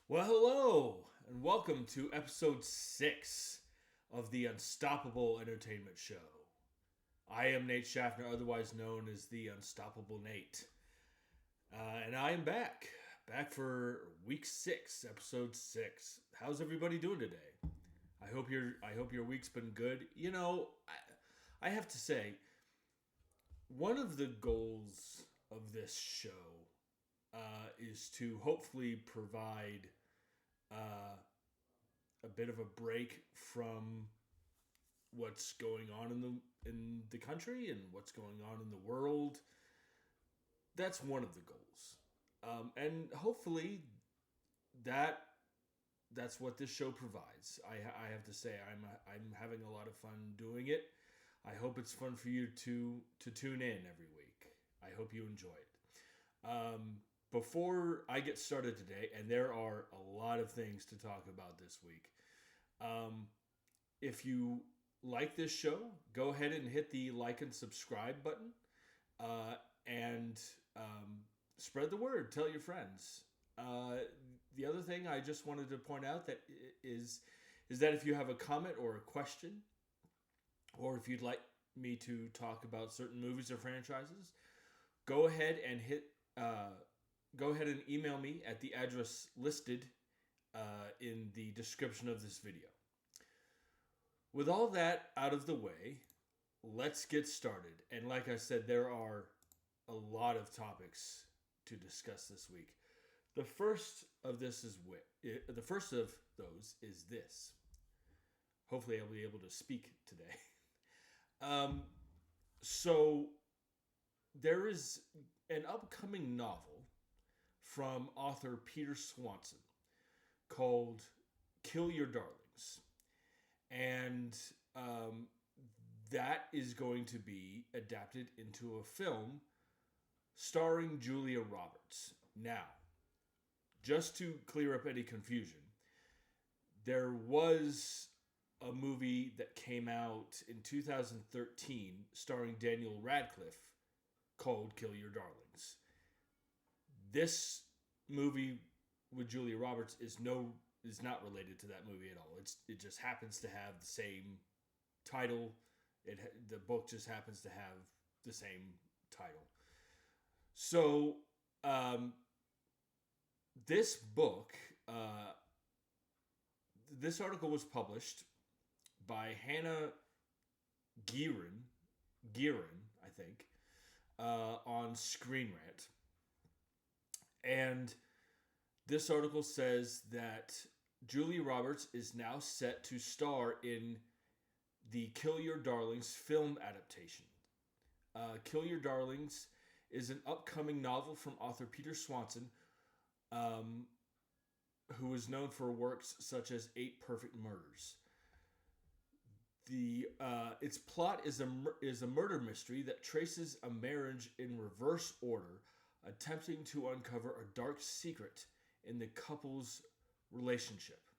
Well, hello, and welcome to episode 6 of the Unstoppable Entertainment Show. I am Nate Schaffner, otherwise known as the Unstoppable Nate. And I am back for week 6, episode 6. How's everybody doing today? I hope your week's been good. I have to say, one of the goals of this show is to hopefully provide uh, a bit of a break from what's going on in the country and what's going on in the world. That's one of the goals, and hopefully that that's what this show provides. I have to say I'm having a lot of fun doing it. I hope it's fun for you to tune in every week. I hope you enjoy it. Before I get started today, and there are a lot of things to talk about this week. If you like this show, go ahead and hit the like and subscribe button, and spread the word. Tell your friends. The other thing I just wanted to point out is that if you have a comment or a question, or if you'd like me to talk about certain movies or franchises, go ahead and email me at the address listed in the description of this video. With all that out of the way, let's get started. And like I said, there are a lot of topics to discuss this week. The first of those is this. Hopefully, I'll be able to speak today. So there is an upcoming novel from author Peter Swanson called "Kill Your Darlings," and that is going to be adapted into a film starring Julia Roberts. Now, just to clear up any confusion, there was a movie that came out in 2013 starring Daniel Radcliffe called "Kill Your Darlings." This movie with Julia Roberts is not related to that movie at all. It just happens to have the same title. The book just happens to have the same title. So this book, this article was published by Hannah Gearin, I think, on Screen Rant. And this article says that Julia Roberts is now set to star in the Kill Your Darlings film adaptation. Kill Your Darlings is an upcoming novel from author Peter Swanson, who is known for works such as 8 Perfect Murders. Its plot is a murder mystery that traces a marriage in reverse order, attempting to uncover a dark secret in the couple's relationship.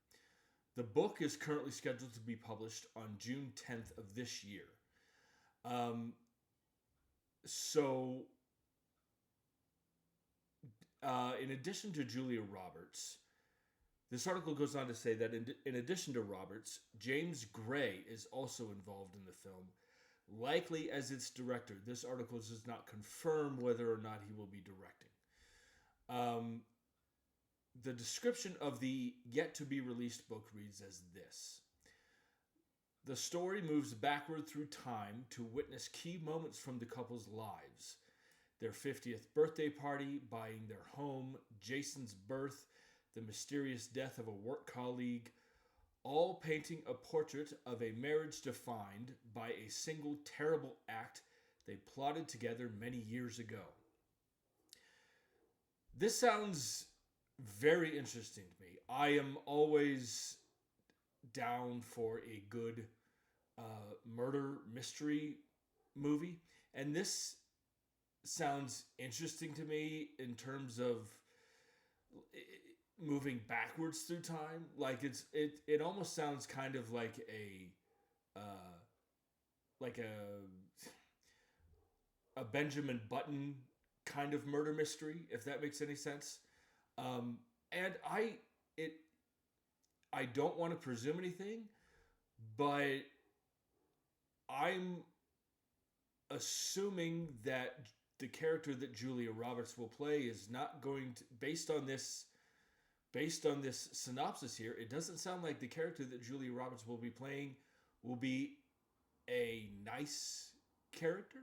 The book is currently scheduled to be published on June 10th of this year. In addition to Julia Roberts, this article goes on to say that in addition to Roberts, James Gray is also involved in the film, likely as its director. This article does not confirm whether or not he will be directing. The description of the yet-to-be-released book reads as this. The story moves backward through time to witness key moments from the couple's lives. Their 50th birthday party, buying their home, Jason's birth, the mysterious death of a work colleague, all painting a portrait of a marriage defined by a single terrible act they plotted together many years ago. This sounds very interesting to me. I am always down for a good murder mystery movie, and this sounds interesting to me in terms of moving backwards through time. Like it almost sounds kind of like a like a Benjamin Button kind of murder mystery, if that makes any sense. And it. I don't want to presume anything, but I'm assuming that the character that Julia Roberts will play is not going to, based on this synopsis here, it doesn't sound like the character that Julia Roberts will be playing will be a nice character.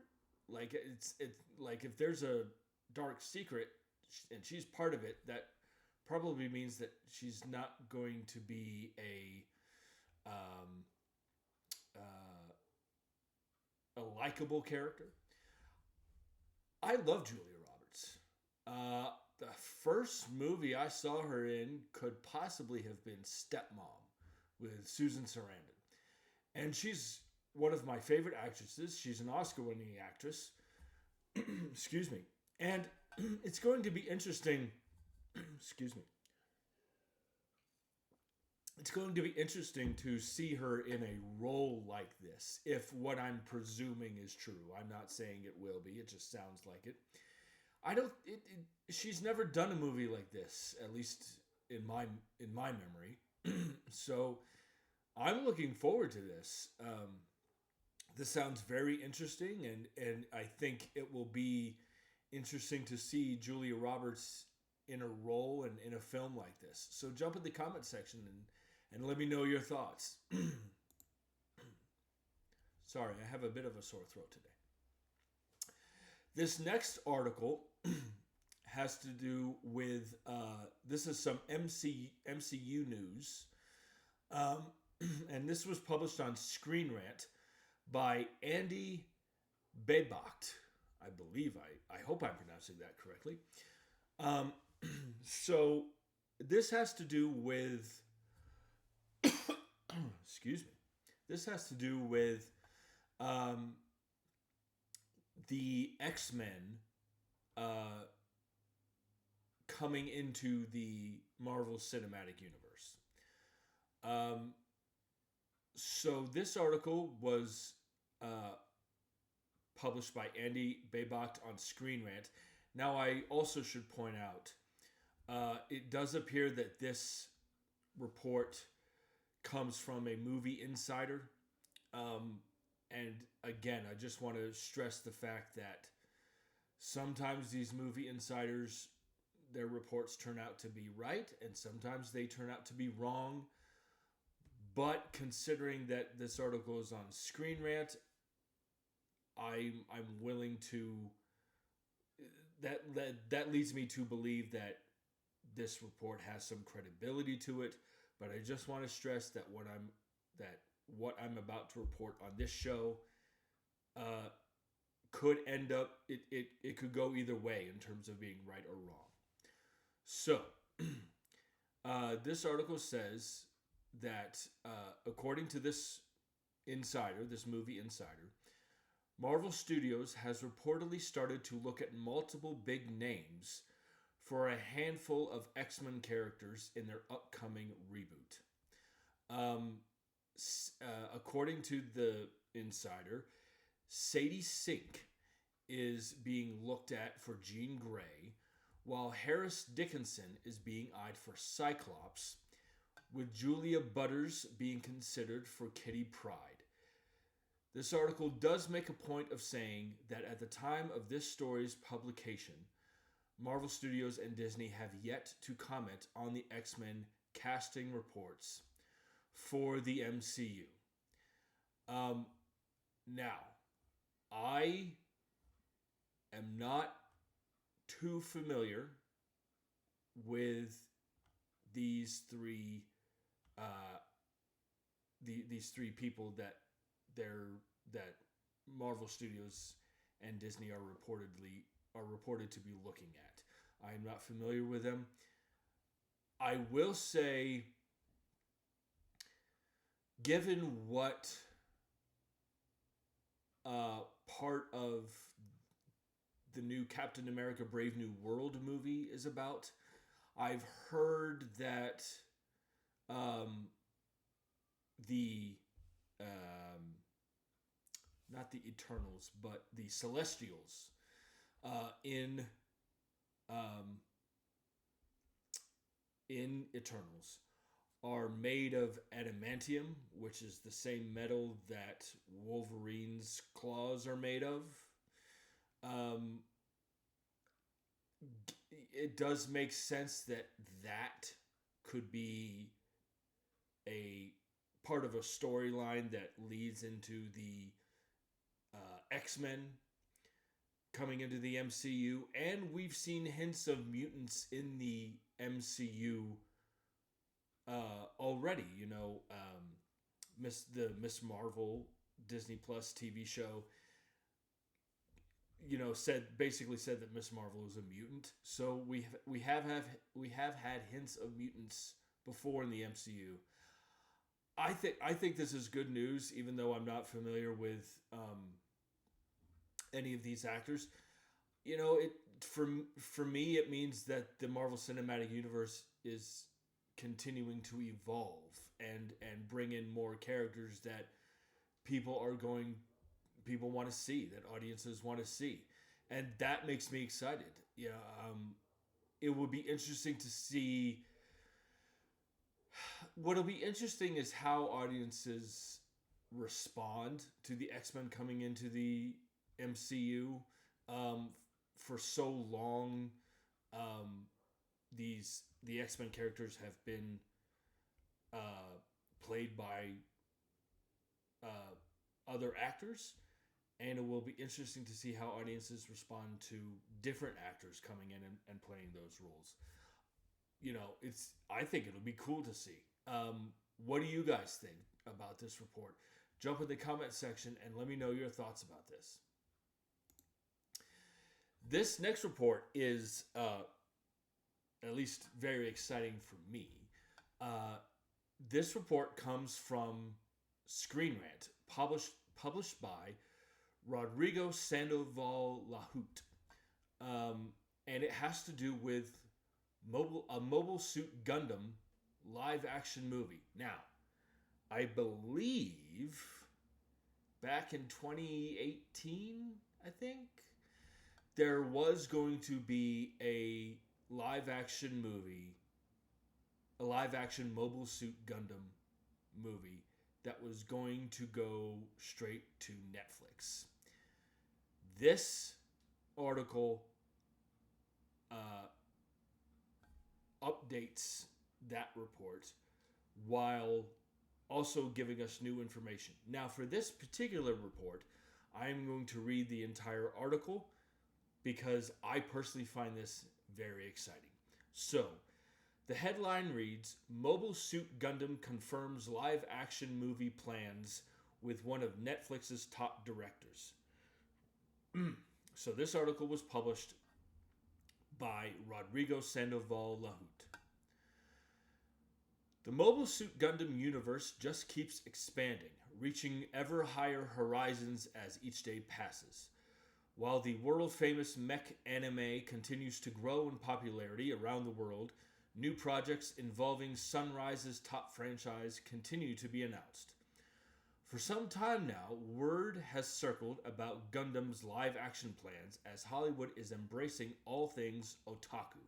Like it's like if there's a dark secret and she's part of it, that probably means that she's not going to be a likable character. I love Julia Roberts. The first movie I saw her in could possibly have been Stepmom with Susan Sarandon. And she's one of my favorite actresses. She's an Oscar-winning actress. Excuse me. And it's going to be interesting. Excuse me. It's going to be interesting to see her in a role like this, if what I'm presuming is true. I'm not saying it will be. It just sounds like it. She's never done a movie like this, at least in my memory. So I'm looking forward to this. This sounds very interesting, and I think it will be interesting to see Julia Roberts in a role and in a film like this. So jump in the comment section and let me know your thoughts. Sorry, I have a bit of a sore throat today. This next article has to do with, this is some MCU news. And this was published on Screen Rant by Andy Bebacht. I believe, I hope I'm pronouncing that correctly. So this has to do with, excuse me, this has to do with the X-Men coming into the Marvel Cinematic Universe. So this article was published by Andy Bebacht on Screen Rant. Now, I also should point out, it does appear that this report comes from a movie insider. And again, I just want to stress the fact that sometimes these movie insiders, their reports turn out to be right, and sometimes they turn out to be wrong. But considering that this article is on Screen Rant, I'm willing to, that leads me to believe that this report has some credibility to it. But I just want to stress that what I'm about to report on this show could end up, it could go either way in terms of being right or wrong. So, this article says that according to this insider, this movie insider, Marvel Studios has reportedly started to look at multiple big names for a handful of X-Men characters in their upcoming reboot. According to the insider, Sadie Sink is being looked at for Jean Grey, while Harris Dickinson is being eyed for Cyclops, with Julia Butters being considered for Kitty Pryde. This article does make a point of saying that at the time of this story's publication, Marvel Studios and Disney have yet to comment on the X-Men casting reports for the MCU. Now, I am not too familiar with these three people that Marvel Studios and Disney are reported to be looking at. I am not familiar with them. I will say, given what part of the new Captain America Brave New World movie is about, I've heard that not the Eternals, but the Celestials in in Eternals are made of adamantium, which is the same metal that Wolverine's claws are made of. Um, it does make sense that that could be a part of a storyline that leads into the X-Men coming into the MCU, and we've seen hints of mutants in the MCU already. The Miss Marvel Disney Plus TV show, basically said that Miss Marvel is a mutant. So we have had hints of mutants before in the MCU. I think this is good news, even though I'm not familiar with any of these actors. For me, it means that the Marvel Cinematic Universe is continuing to evolve and bring in more characters that people want to see, that audiences want to see, and that makes me excited. It would be interesting to see. What'll be interesting is how audiences respond to the X-Men coming into the MCU. For so long, the X-Men characters have been played by other actors, and it will be interesting to see how audiences respond to different actors coming in and playing those roles. I think it'll be cool to see. What do you guys think about this report? Jump in the comment section and let me know your thoughts about this. This next report is at least very exciting for me. This report comes from Screen Rant, published by Rodrigo Sandoval Lahout. And it has to do with a Mobile Suit Gundam live action movie. Now, I believe back in 2018, I think, there was going to be a live action Mobile Suit Gundam movie that was going to go straight to Netflix. This article updates that report while also giving us new information. Now, for this particular report, I'm going to read the entire article because I personally find this very exciting. So, the headline reads, Mobile Suit Gundam confirms live action movie plans with one of Netflix's top directors. So this article was published by Rodrigo Sandoval Lahout. The Mobile Suit Gundam universe just keeps expanding, reaching ever higher horizons as each day passes. While the world-famous mech anime continues to grow in popularity around the world, new projects involving Sunrise's top franchise continue to be announced. For some time now, word has circled about Gundam's live-action plans as Hollywood is embracing all things otaku.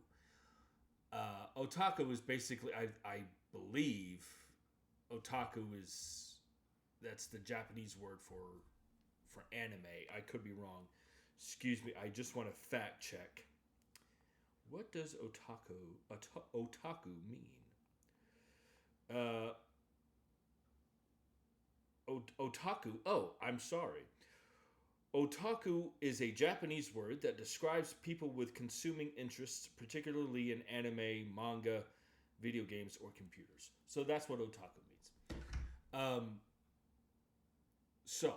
Otaku is basically, I believe, otaku that's the Japanese word for anime. I could be wrong. Excuse me, I just want to fact check. What does otaku mean? Otaku. Oh, I'm sorry. Otaku is a Japanese word that describes people with consuming interests, particularly in anime, manga, video games, or computers. So that's what otaku means. So,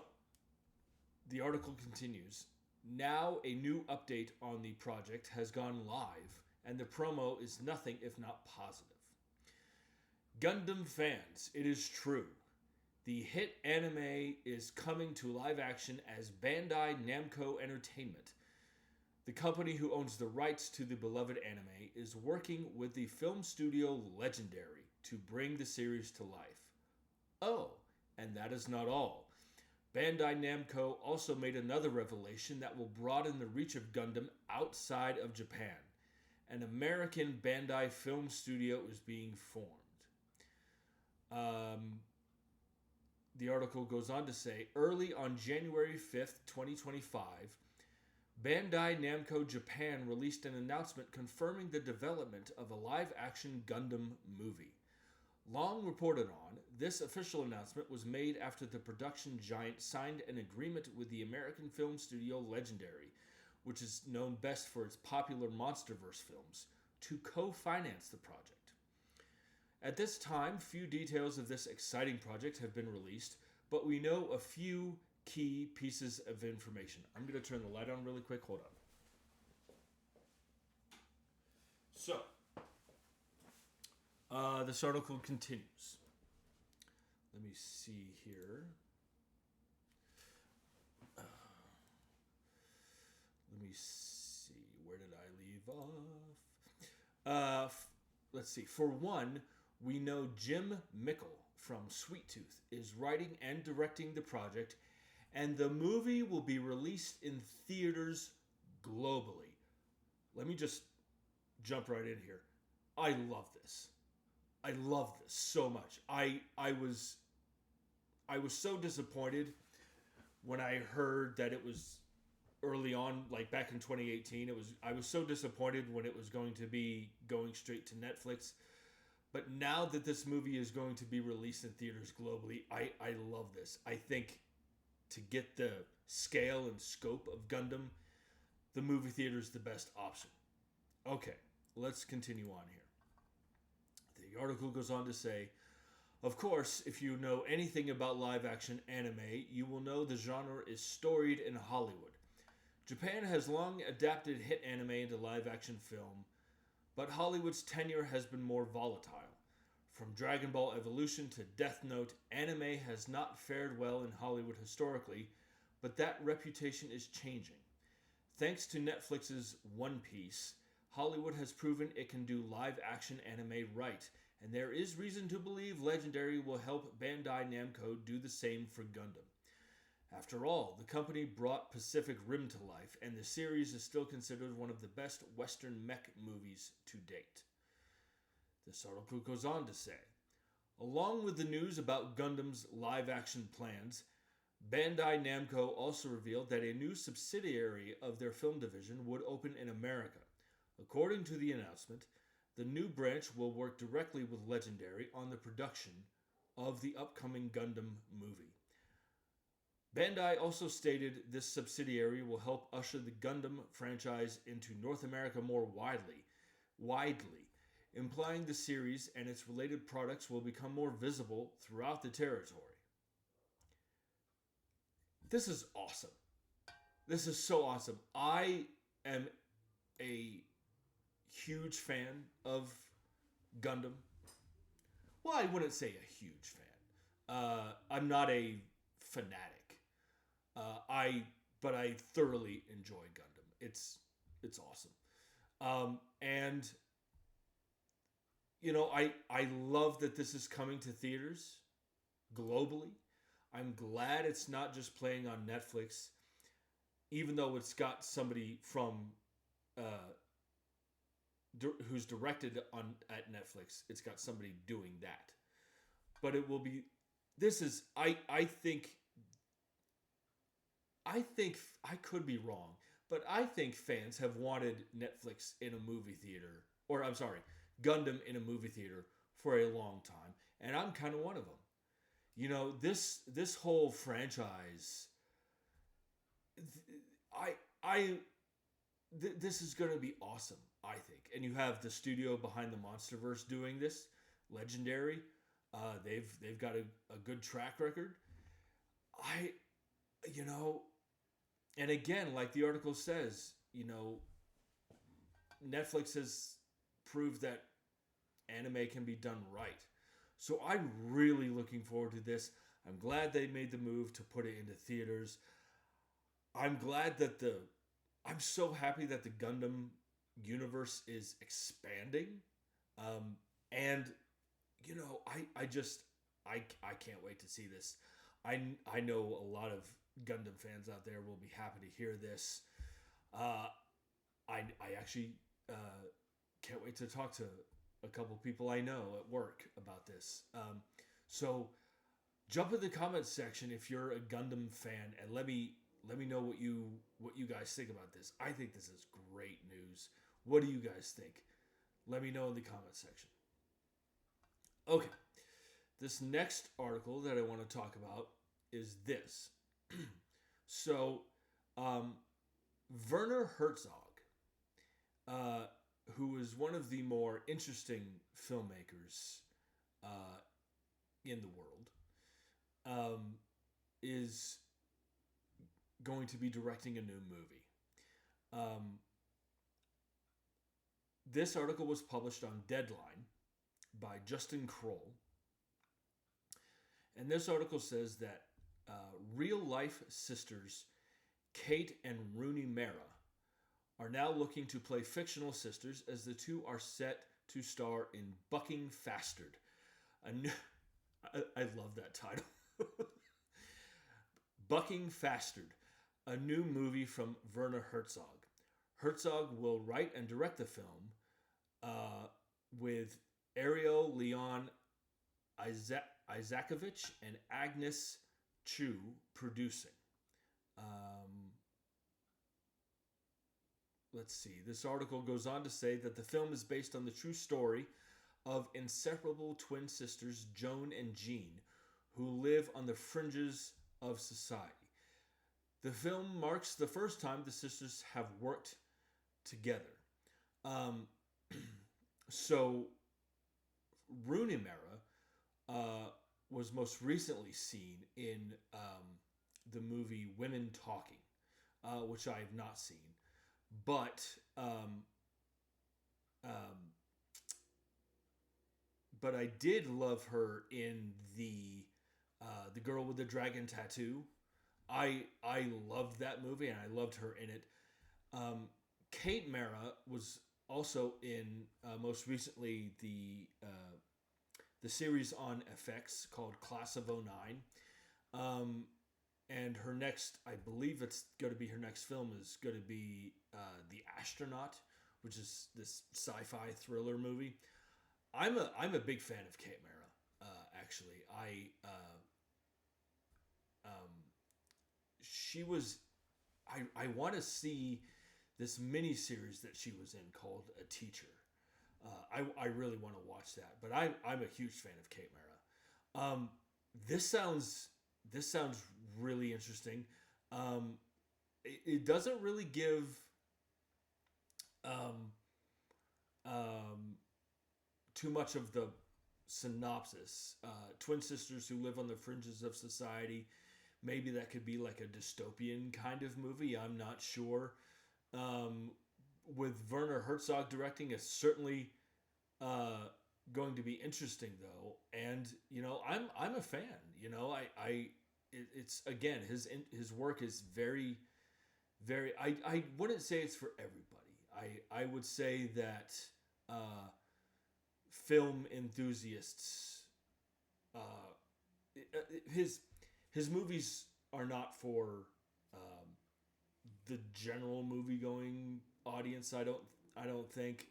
the article continues. Now a new update on the project has gone live, and the promo is nothing if not positive. Gundam fans, it is true. The hit anime is coming to live action as Bandai Namco Entertainment. The company who owns the rights to the beloved anime is working with the film studio Legendary to bring the series to life. Oh, and that is not all. Bandai Namco also made another revelation that will broaden the reach of Gundam outside of Japan, an American Bandai film studio is being formed. The article goes on to say, early on January 5th, 2025, Bandai Namco Japan released an announcement confirming the development of a live-action Gundam movie. Long reported on, this official announcement was made after the production giant signed an agreement with the American film studio Legendary, which is known best for its popular MonsterVerse films, to co-finance the project. At this time, few details of this exciting project have been released, but we know a few key pieces of information. I'm going to turn the light on really quick. Hold on. So, this article continues. Let me see here. Let me see. Where did I leave off? Let's see. For one, we know Jim Mickle from Sweet Tooth is writing and directing the project, and the movie will be released in theaters globally. Let me just jump right in here. I love this. I love this so much. I was so disappointed when I heard that it was early on, like back in 2018. I was so disappointed when it was going to be going straight to Netflix. But now that this movie is going to be released in theaters globally, I love this. I think to get the scale and scope of Gundam, the movie theater is the best option. Okay, let's continue on here. The article goes on to say, of course, if you know anything about live-action anime, you will know the genre is storied in Hollywood. Japan has long adapted hit anime into live-action film, but Hollywood's tenure has been more volatile. From Dragon Ball Evolution to Death Note, anime has not fared well in Hollywood historically, but that reputation is changing. Thanks to Netflix's One Piece, Hollywood has proven it can do live-action anime right, and there is reason to believe Legendary will help Bandai Namco do the same for Gundam. After all, the company brought Pacific Rim to life, and the series is still considered one of the best Western mech movies to date. This article goes on to say, along with the news about Gundam's live-action plans, Bandai Namco also revealed that a new subsidiary of their film division would open in America. According to the announcement, the new branch will work directly with Legendary on the production of the upcoming Gundam movie. Bandai also stated this subsidiary will help usher the Gundam franchise into North America more widely, implying the series and its related products will become more visible throughout the territory. This is awesome. This is so awesome. I am a huge fan of Gundam. Well, I wouldn't say a huge fan. I'm not a fanatic. But I thoroughly enjoy Gundam. It's awesome. And you know, I love that this is coming to theaters globally. I'm glad it's not just playing on Netflix, even though it's got somebody from who's directed at Netflix. It's got somebody doing that. But it will be. This is. I think. I could be wrong, but I think fans have wanted Netflix in a movie theater, or I'm sorry, Gundam in a movie theater for a long time, and I'm kind of one of them. You know, this whole franchise, this is going to be awesome, I think. And you have the studio behind the MonsterVerse doing this, Legendary. They've got a good track record. You know, and again, like the article says, you know, Netflix has proved that anime can be done right. So I'm really looking forward to this. I'm glad they made the move to put it into theaters. I'm so happy that the Gundam universe is expanding. And, you know, I can't wait to see this. I know a lot of Gundam fans out there will be happy to hear this. I actually can't wait to talk to a couple people I know at work about this. So jump in the comments section if you're a Gundam fan, and let me know what you guys think about this. I think this is great news. What do you guys think? Let me know in the comments section. Okay, this next article that I want to talk about is this. So, Werner Herzog, who is one of the more interesting filmmakers in the world, is going to be directing a new movie. This article was published on Deadline by Justin Kroll. And this article says that real-life sisters Kate and Rooney Mara are now looking to play fictional sisters as the two are set to star in Bucking Fastered. I love that title. Bucking Fastered, a new movie from Werner Herzog. Herzog will write and direct the film with Ariel Leon Isakovich and Agnes Chu producing. Let's see. This article goes on to say that the film is based on the true story of inseparable twin sisters Joan and Jean, who live on the fringes of society. The film marks the first time the sisters have worked together. So, Rooney Mara was most recently seen in the movie Women Talking, which I have not seen. But I did love her in the Girl with the Dragon Tattoo. I loved that movie, and I loved her in it. Kate Mara was also in most recently the series on FX called Class of '09. And her next, I believe it's going to be her next film, is going to be The Astronaut, which is this sci-fi thriller movie. I'm a big fan of Kate Mara, actually. She was, I want to see this mini series that she was in called A Teacher. I really want to watch that, but I'm a huge fan of Kate Mara. This sounds really interesting. It doesn't really give too much of the synopsis. Twin sisters who live on the fringes of society. Maybe that could be like a dystopian kind of movie. I'm not sure. With Werner Herzog directing, it's certainly going to be interesting, though. And I'm a fan. It's again, his work is very, very. I wouldn't say it's for everybody. I would say that film enthusiasts, his movies are not for the general movie-going audience. I don't think.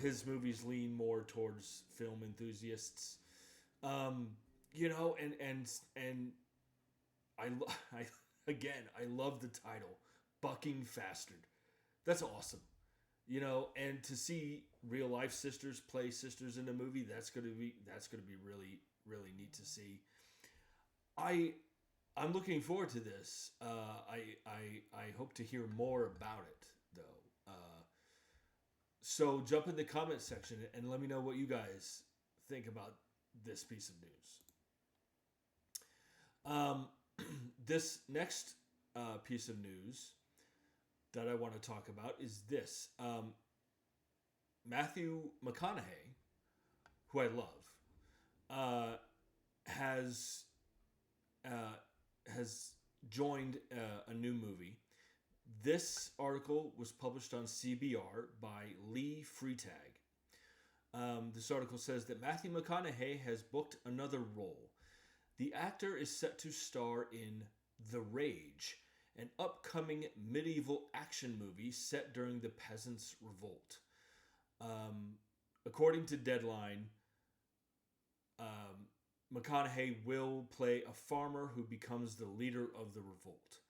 His movies lean more towards film enthusiasts. And I love the title, Bucking Fastered. That's awesome. And to see real life sisters play sisters in a movie, that's gonna be really, really neat to see. I'm looking forward to this. I hope to hear more about it, though. So jump in the comments section and let me know what you guys think about this piece of news. This next piece of news that I want to talk about is this. Matthew McConaughey, who I love, has joined a new movie. This article was published on CBR by Lee Freitag. This article says that Matthew McConaughey has booked another role. The actor is set to star in The Rage, an upcoming medieval action movie set during the Peasants' Revolt. According to Deadline, McConaughey will play a farmer who becomes the leader of the revolt.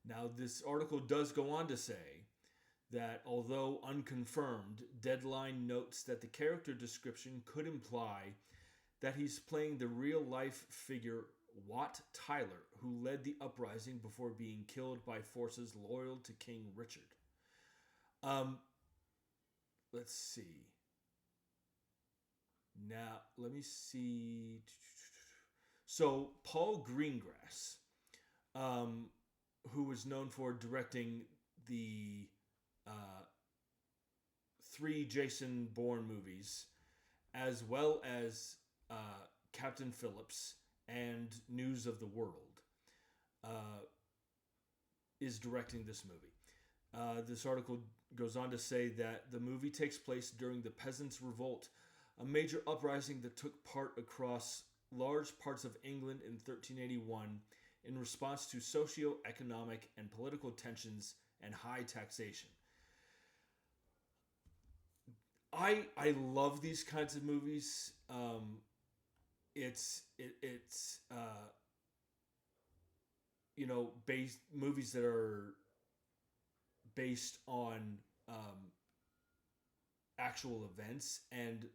Now, this article does go on to say that although unconfirmed, Deadline notes that the character description could imply that he's playing the real-life figure Wat Tyler, who led the uprising before being killed by forces loyal to King Richard. Let's see. Now, let me see. So, Paul Greengrass, who was known for directing the 3 Jason Bourne movies, as well as Captain Phillips and News of the World, is directing this movie. This article goes on to say that the movie takes place during the Peasants' Revolt, a major uprising that took part across large parts of England in 1381 in response to socio-economic and political tensions and high taxation. I love these kinds of movies. It's based movies that are based on actual events, and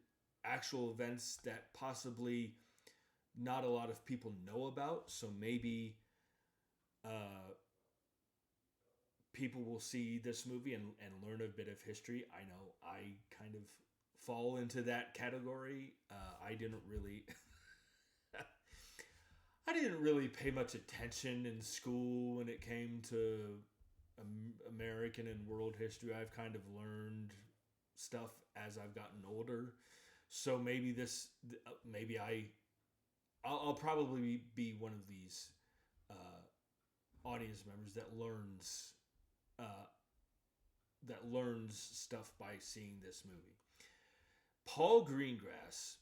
actual events that possibly not a lot of people know about. So maybe people will see this movie and learn a bit of history. I know I kind of fall into that category. I didn't really pay much attention in school when it came to American and world history. I've kind of learned stuff as I've gotten older. So maybe I'll probably be one of these audience members that learns stuff by seeing this movie. Paul Greengrass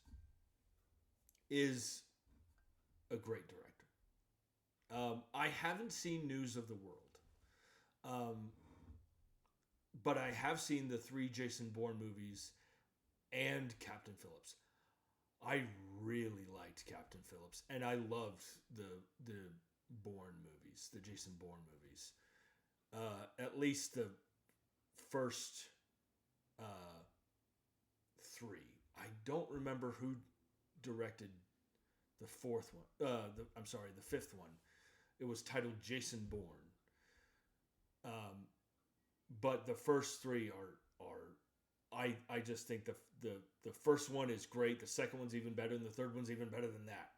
is a great director. I haven't seen News of the World, but I have seen the 3 Jason Bourne movies and Captain Phillips. I really liked Captain Phillips, and I loved the Bourne movies, the Jason Bourne movies. At least the first 3. I don't remember who directed the 4th one. The 5th one. It was titled Jason Bourne. But the first 3 are I just think the first one is great. The second one's even better, and the third one's even better than that.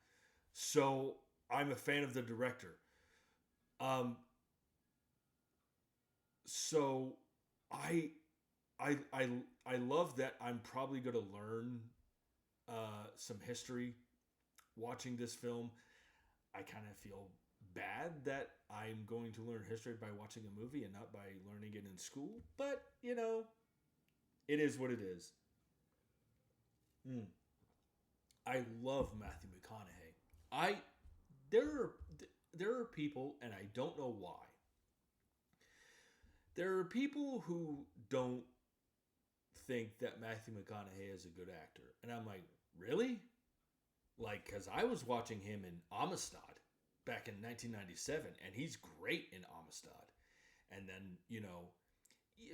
So I'm a fan of the director. So I love that I'm probably going to learn some history watching this film. I kind of feel bad that I'm going to learn history by watching a movie and not by learning it in school. But, it is what it is. I love Matthew McConaughey. There are people, and I don't know why. There are people who don't think that Matthew McConaughey is a good actor. And I'm like, really? Like, because I was watching him in Amistad back in 1997, and he's great in Amistad. And then,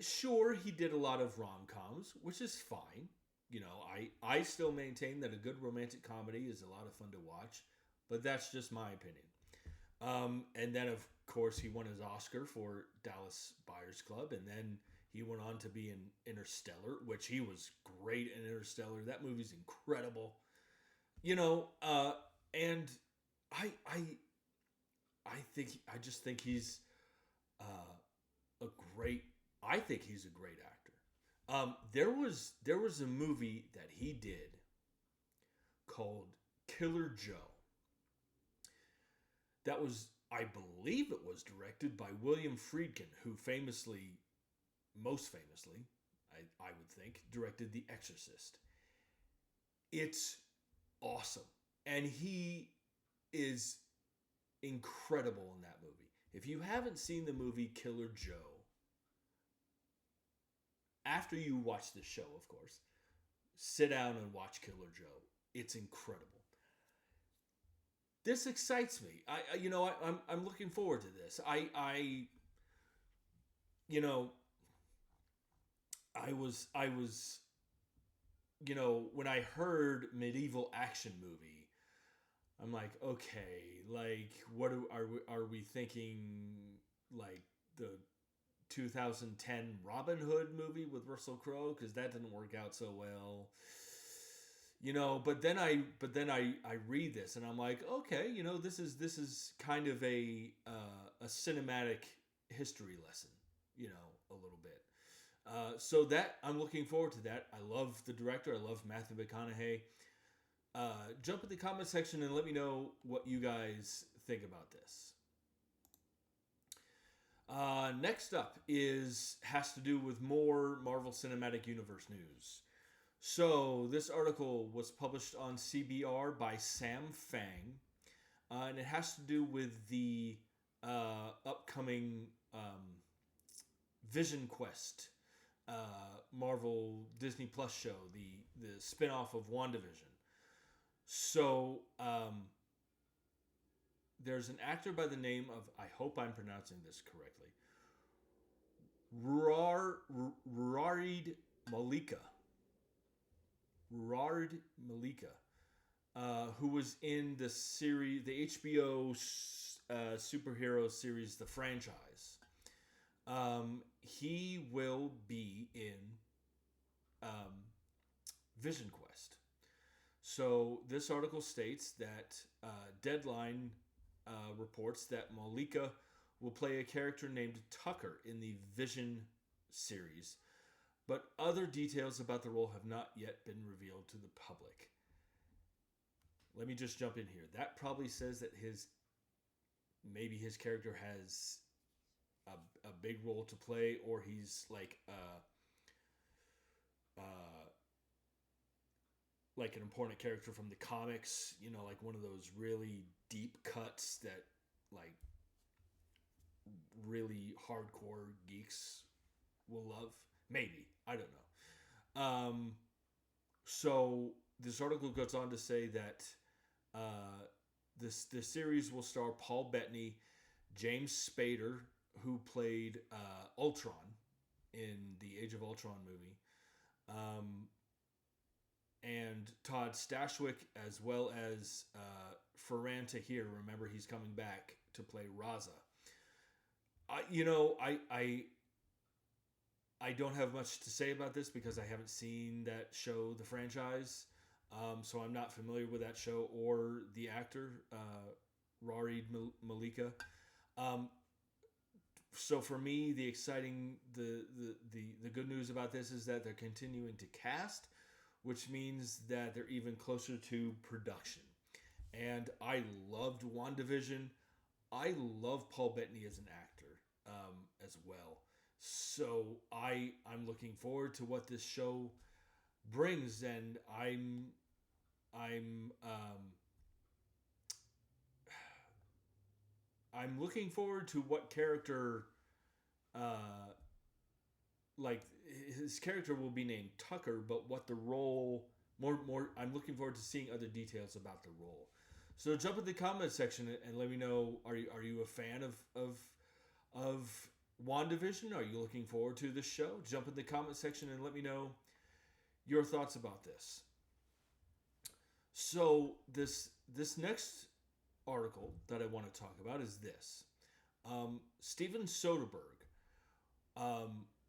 sure, he did a lot of rom-coms, which is fine. I still maintain that a good romantic comedy is a lot of fun to watch, but that's just my opinion. And then, of course, he won his Oscar for Dallas Buyers Club, and then he went on to be in Interstellar, which he was great in Interstellar. That movie's incredible. And I just think he's I think he's a great actor. There was a movie that he did called Killer Joe. That was, I believe it was directed by William Friedkin, who most famously, I would think, directed The Exorcist. It's awesome. And he is incredible in that movie. If you haven't seen the movie Killer Joe, after you watch the show, of course, sit down and watch Killer Joe. It's incredible. This excites me. I'm looking forward to this. When I heard medieval action movie, I'm like, okay, like are we thinking like the 2010 Robin Hood movie with Russell Crowe? Because that didn't work out so well. But then I read this and I'm like, okay, this is kind of a cinematic history lesson, a little bit. So that I'm looking forward to that. I love the director. I love Matthew McConaughey. Jump in the comment section and let me know what you guys think about this. Next up has to do with more Marvel Cinematic Universe news. So this article was published on CBR by Sam Fang, and it has to do with the upcoming Vision Quest Marvel Disney Plus show, the spinoff of WandaVision. So there's an actor by the name of, I hope I'm pronouncing this correctly, Rarid Malika, who was in the series, the HBO superhero series, The Franchise. He will be in Vision Quest. So this article states that Deadline reports that Malika will play a character named Tucker in the Vision series, but other details about the role have not yet been revealed to the public. Let me just jump in here. That probably says that maybe his character has a big role to play, or he's like an important character from the comics, like one of those really deep cuts that like really hardcore geeks will love. Maybe. I don't know. So this article goes on to say that this series will star Paul Bettany, James Spader, who played Ultron in the Age of Ultron movie, and Todd Stashwick, as well as Ferran Tahir. Remember, he's coming back to play Raza. I don't have much to say about this because I haven't seen that show, The Franchise. So I'm not familiar with that show or the actor, Rarid Malika. So for me, the good news about this is that they're continuing to cast, which means that they're even closer to production. And I loved WandaVision. I love Paul Bettany as an actor as well. So I'm looking forward to what this show brings, and I'm looking forward to what character, like his character will be named Tucker, but what the role more. I'm looking forward to seeing other details about the role. So jump in the comment section and let me know. Are you a fan of WandaVision? Are you looking forward to this show? Jump in the comment section and let me know your thoughts about this. So this next article that I want to talk about is this. Steven Soderbergh,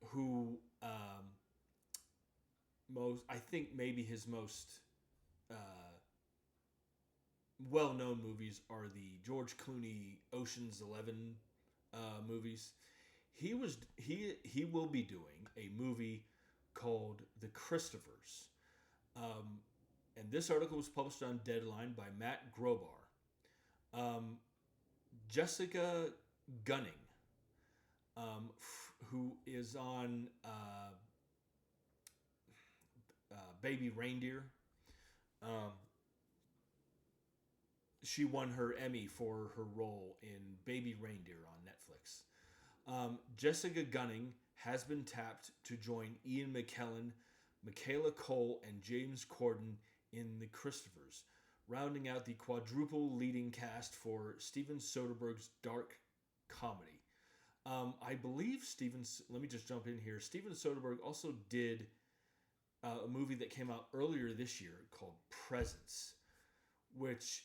who I think maybe his most well-known movies are the George Clooney Ocean's 11 movies. He will be doing a movie called The Christophers. And this article was published on Deadline by Matt Grobar. Jessica Gunning, who is on Baby Reindeer, she won her Emmy for her role in Baby Reindeer on Netflix. Jessica Gunning has been tapped to join Ian McKellen, Michaela Cole, and James Corden in The Christophers, rounding out the quadruple leading cast for Steven Soderbergh's dark comedy. I believe let me just jump in here. Steven Soderbergh also did a movie that came out earlier this year called Presence, which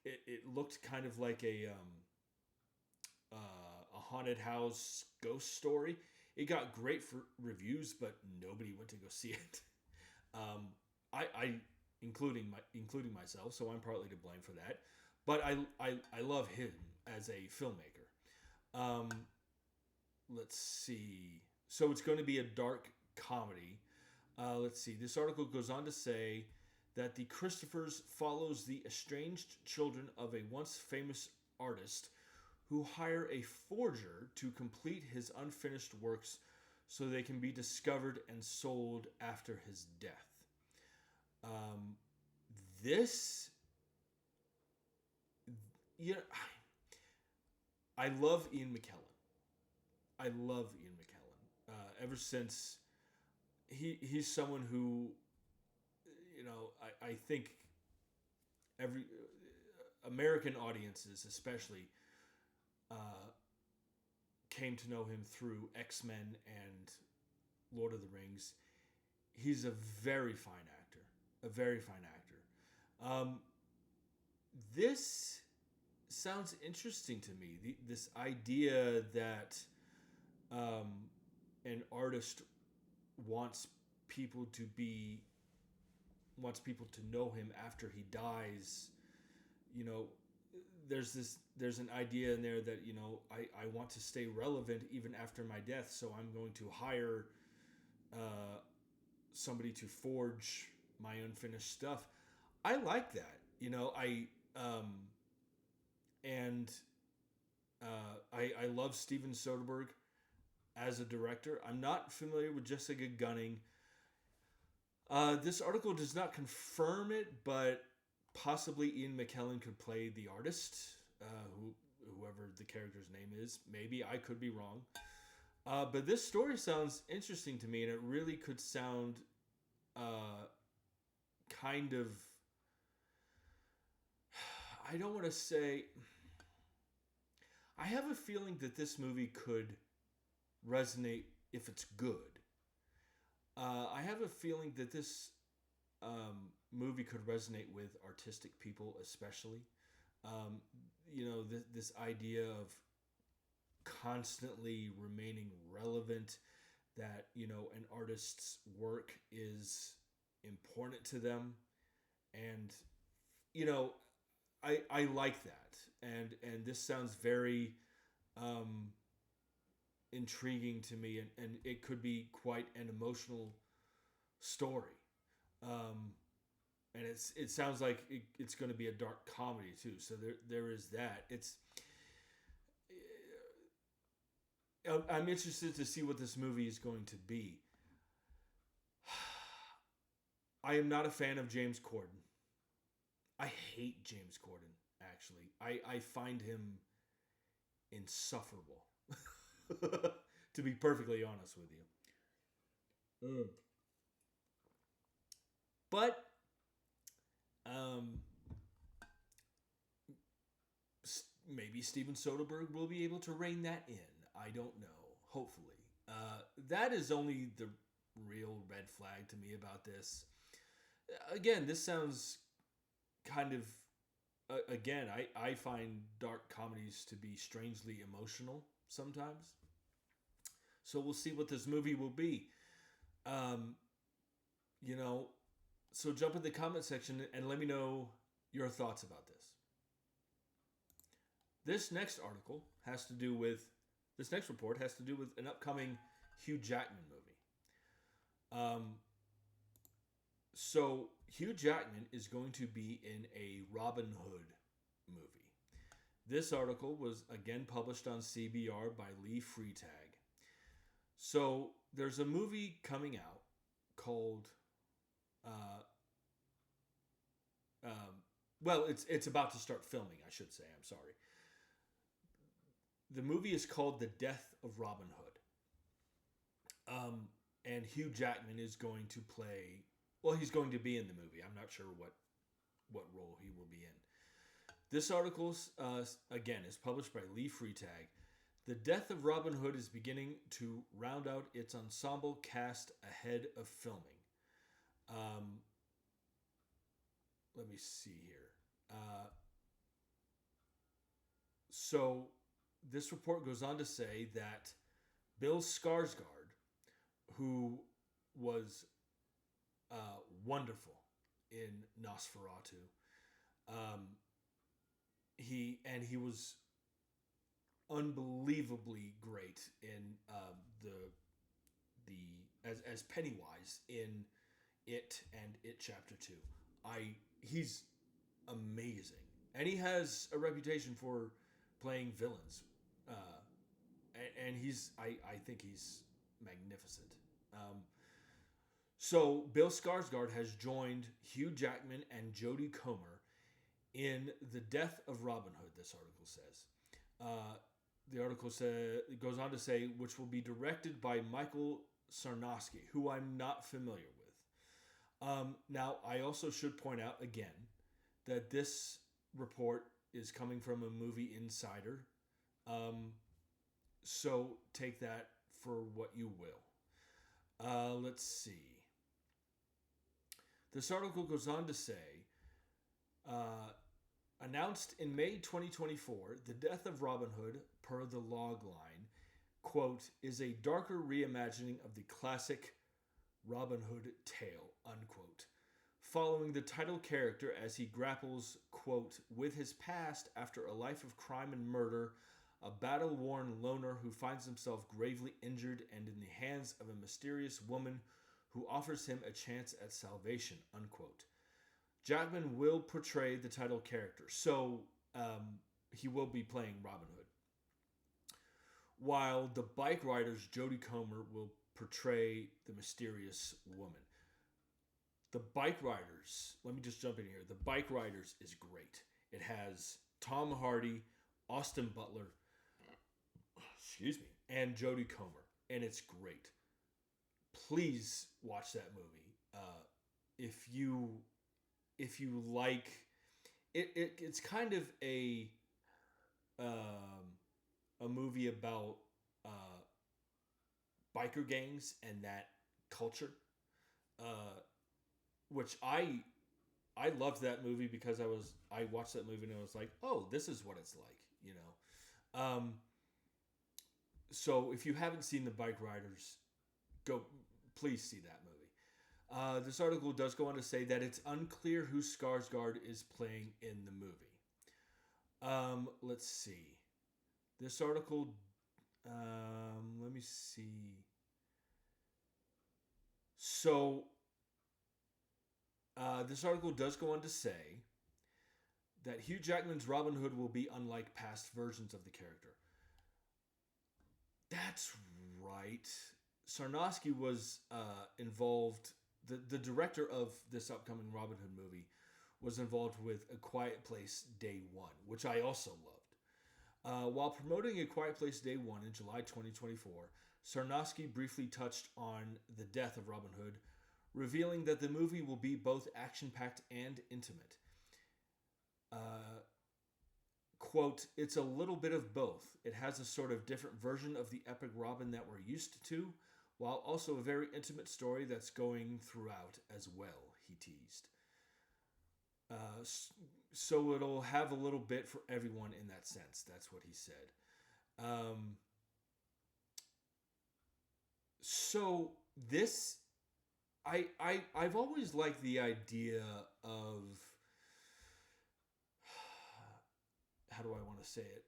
it looked kind of like a haunted house ghost story. It got great reviews, but nobody went to go see it. I including myself, so I'm partly to blame for that. But I love him as a filmmaker. Let's see. So it's going to be a dark comedy. Let's see. This article goes on to say that The Christophers follows the estranged children of a once famous artist who hire a forger to complete his unfinished works so they can be discovered and sold after his death. This, yeah, I love Ian McKellen. I love Ian McKellen. Ever since he's someone who, I think every American audiences especially came to know him through X-Men and Lord of the Rings. He's a very fine actor. A very fine actor. This sounds interesting to me. This idea that an artist wants people to know him after he dies. There's an idea in there that I want to stay relevant even after my death, so I'm going to hire somebody to forge my unfinished stuff. I like that. I love Steven Soderbergh as a director. I'm not familiar with Jessica Gunning. This article does not confirm it, but possibly Ian McKellen could play the artist, whoever the character's name is. Maybe I could be wrong. But this story sounds interesting to me, and it really could sound kind of... I don't want to say... I have a feeling that this movie could resonate if it's good. I have a feeling that this movie could resonate with artistic people, especially. This idea of constantly remaining relevant, that, an artist's work is important to them. And, I like that. And this sounds very intriguing to me, and it could be quite an emotional story. And it sounds like it's going to be a dark comedy too. So there is that. I'm interested to see what this movie is going to be. I am not a fan of James Corden. I hate James Corden, actually. I find him insufferable, to be perfectly honest with you. But maybe Steven Soderbergh will be able to rein that in. I don't know. Hopefully. That is only the real red flag to me about this. Again, this sounds kind of... again, I find dark comedies to be strangely emotional sometimes. So we'll see what this movie will be. So jump in the comment section and let me know your thoughts about this. This next report has to do with an upcoming Hugh Jackman movie. So Hugh Jackman is going to be in a Robin Hood movie. This article was again published on CBR by Lee Freitag. So there's a movie coming out called well, it's about to start filming, I should say. I'm sorry. The movie is called The Death of Robin Hood. And Hugh Jackman is going to play. Well, he's going to be in the movie. I'm not sure what role he will be in. This article, again, is published by Lee Freitag. The Death of Robin Hood is beginning to round out its ensemble cast ahead of filming. Let me see here. So this report goes on to say that Bill Skarsgård, who was wonderful in Nosferatu, he was unbelievably great in as Pennywise in It and It Chapter 2. He's amazing, and he has a reputation for playing villains, and I think he's magnificent. So Bill Skarsgård has joined Hugh Jackman and Jodie Comer in The Death of Robin Hood, this article says. The article it goes on to say, which will be directed by Michael Sarnowski, who I'm not familiar with. Now, I also should point out again that this report is coming from a movie insider. So take that for what you will. Let's see. This article goes on to say, announced in May 2024, The Death of Robin Hood, per the log line, quote, is a darker reimagining of the classic Robin Hood tale, unquote, following the title character as he grapples, quote, with his past after a life of crime and murder, a battle-worn loner who finds himself gravely injured and in the hands of a mysterious woman who offers him a chance at salvation, unquote. Jackman will portray the title character, so he will be playing Robin Hood. While the bike riders, Jodie Comer will portray the mysterious woman. The Bike Riders, let me just jump in here. The Bike Riders is great. It has Tom Hardy, Austin Butler, and Jodie Comer, and it's great. Please watch that movie. If you like it, it's kind of a movie about biker gangs and that culture, which I loved that movie because I watched that movie and I was like, oh, this is what it's like, you know. So if you haven't seen The Bike Riders, please see that movie. This article does go on to say that it's unclear who Skarsgård is playing in the movie. Let's see. This article, let me see. So, this article does go on to say that Hugh Jackman's Robin Hood will be unlike past versions of the character. That's right. Sarnowski was involved, the director of this upcoming Robin Hood movie was involved with A Quiet Place Day One, which I also loved. While promoting A Quiet Place Day One in July 2024, Sarnowski briefly touched on the death of Robin Hood, revealing that the movie will be both action-packed and intimate. Quote, it's a little bit of both. It has a sort of different version of the epic Robin that we're used to, while also a very intimate story that's going throughout as well, he teased. So it'll have a little bit for everyone in that sense. That's what he said. So this, I've always liked the idea of, how do I want to say it?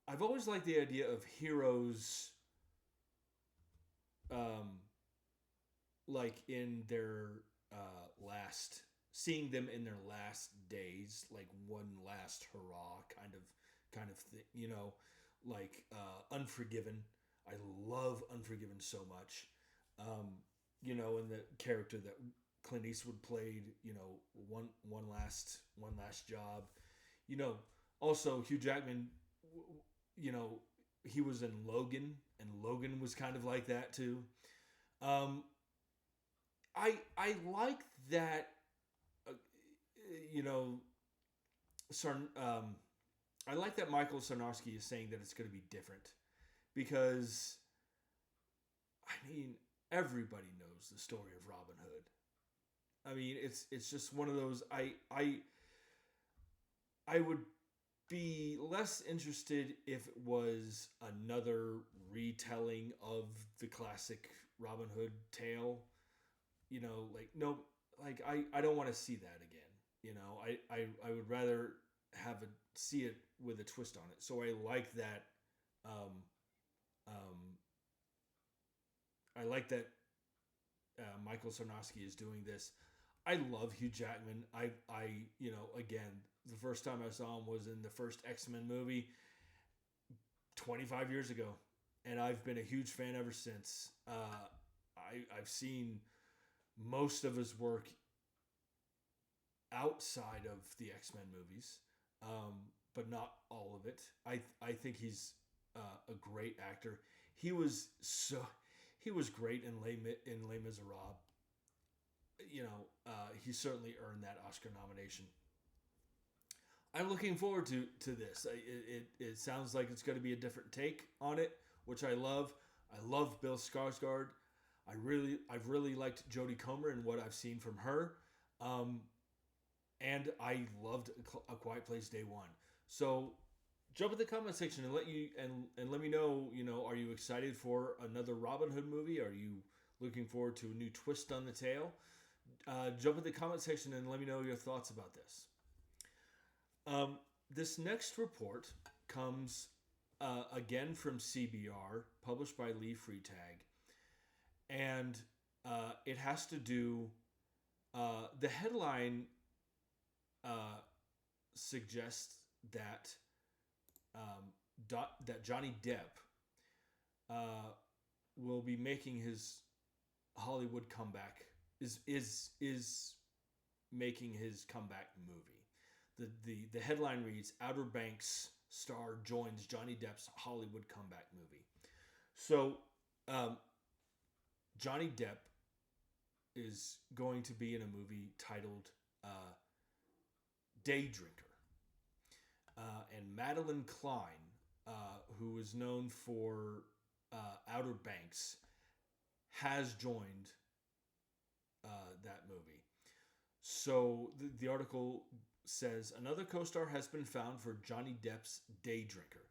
I've always liked the idea of heroes, like in their seeing them in their last days, like one last hurrah kind of thing, you know, like Unforgiven. I love Unforgiven so much. You know, and the character that Clint Eastwood played, one last job. Also Hugh Jackman, he was in Logan, and Logan was kind of like that too. Um, I like that. Uh, you know, Sarn. I like that Michael Sarnowski is saying that it's going to be different because, I mean, everybody knows the story of Robin Hood. I mean, it's just one of those. I would be less interested if it was another retelling of the classic Robin Hood tale. No, I don't want to see that again. I would rather see it with a twist on it. So I like that. Um, um, I like that Michael Sarnowski is doing this. I love Hugh Jackman. Again, the first time I saw him was in the first X-Men movie 25 years ago, and I've been a huge fan ever since. I've seen most of his work outside of the X-Men movies, but not all of it. I think he's a great actor. He was great in Les Miserables. He certainly earned that Oscar nomination. I'm looking forward to this. It sounds like it's going to be a different take on it, which I love. I love Bill Skarsgård. I've really liked Jodie Comer and what I've seen from her, and I loved A Quiet Place Day One. So jump in the comment section and let me know. Are you excited for another Robin Hood movie? Are you looking forward to a new twist on the tale? Jump in the comment section and let me know your thoughts about this. This next report comes again from CBR, published by Lee Freitag, and it has to do. The headline suggests that that Johnny Depp will be making his Hollywood comeback. Is making his comeback movie. The headline reads, Outer Banks star joins Johnny Depp's Hollywood comeback movie. So Johnny Depp is going to be in a movie titled Day Drinker. And Madeline Klein, who is known for Outer Banks, has joined that movie. So the article says, another co-star has been found for Johnny Depp's Day Drinker.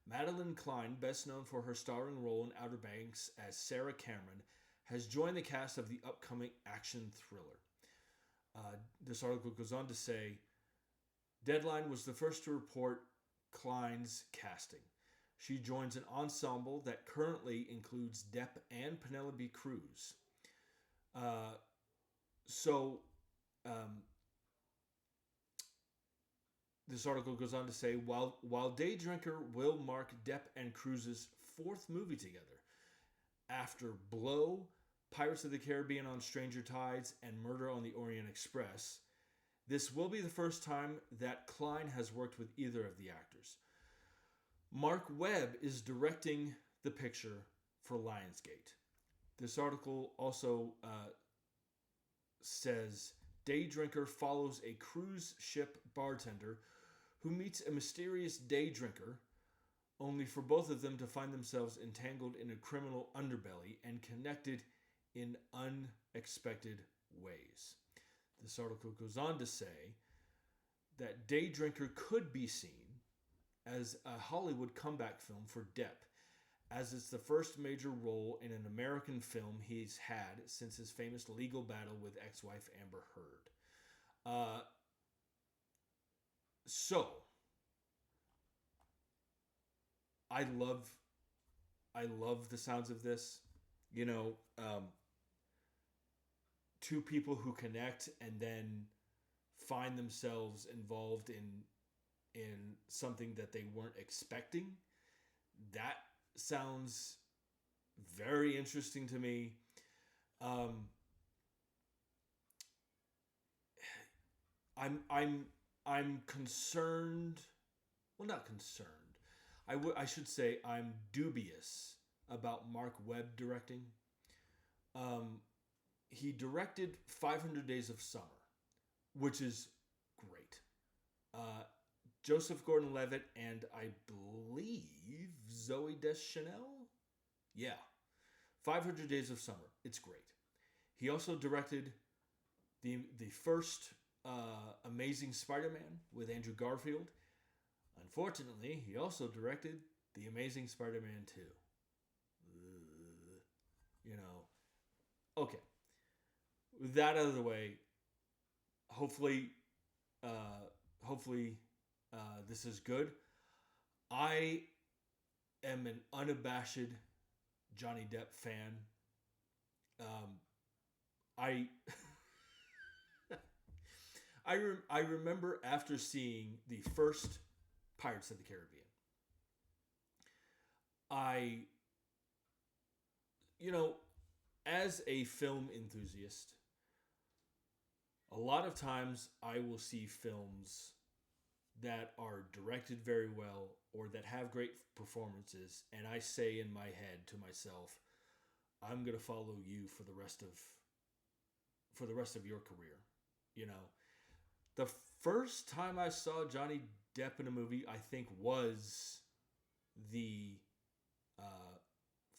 Madeline Klein, best known for her starring role in Outer Banks as Sarah Cameron, has joined the cast of the upcoming action thriller. This article goes on to say, Deadline was the first to report Klein's casting. She joins an ensemble that currently includes Depp and Penelope Cruz. This article goes on to say, while Day Drinker will mark Depp and Cruz's fourth movie together, after Blow, Pirates of the Caribbean on Stranger Tides, and Murder on the Orient Express, this will be the first time that Klein has worked with either of the actors. Mark Webb is directing the picture for Lionsgate. This article also says, Day Drinker follows a cruise ship bartender who meets a mysterious day drinker, only for both of them to find themselves entangled in a criminal underbelly and connected in unexpected ways. This article goes on to say that Day Drinker could be seen as a Hollywood comeback film for Depp, as it's the first major role in an American film he's had since his famous legal battle with ex-wife Amber Heard. So, I love the sounds of this. Two people who connect and then find themselves involved in something that they weren't expecting. That sounds very interesting to me. I'm concerned. Well, not concerned. I should say I'm dubious about Mark Webb directing. He directed 500 Days of Summer, which is great. Joseph Gordon-Levitt and I believe Zoe Deschanel. Yeah, 500 Days of Summer. It's great. He also directed the first Amazing Spider-Man with Andrew Garfield. Unfortunately, he also directed The Amazing Spider-Man 2. Okay. With that out of the way, hopefully this is good. I am an unabashed Johnny Depp fan. I remember after seeing the first Pirates of the Caribbean, as a film enthusiast, a lot of times I will see films that are directed very well or that have great performances, and I say in my head to myself, I'm going to follow you for the rest of your career. The first time I saw Johnny Depp in a movie, I think, was the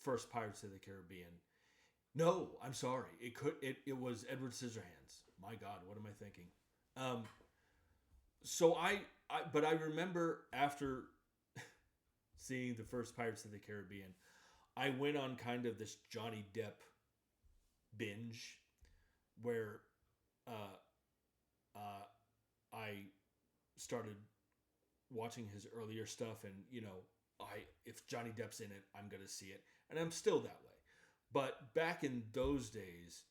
first Pirates of the Caribbean. No, I'm sorry. It was Edward Scissorhands. My God, what am I thinking? But I remember after seeing the first Pirates of the Caribbean, I went on kind of this Johnny Depp binge where I started watching his earlier stuff, and if Johnny Depp's in it, I'm gonna see it, and I'm still that way. But back in those days,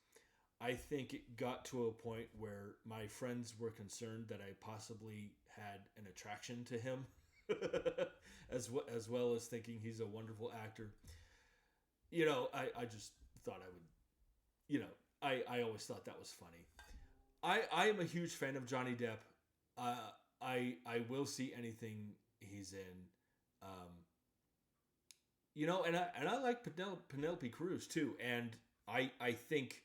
I think it got to a point where my friends were concerned that I possibly had an attraction to him, as well as thinking he's a wonderful actor. I just thought I would, I always thought that was funny. I am a huge fan of Johnny Depp. I will see anything he's in. And I like Penelope Cruz too, and I think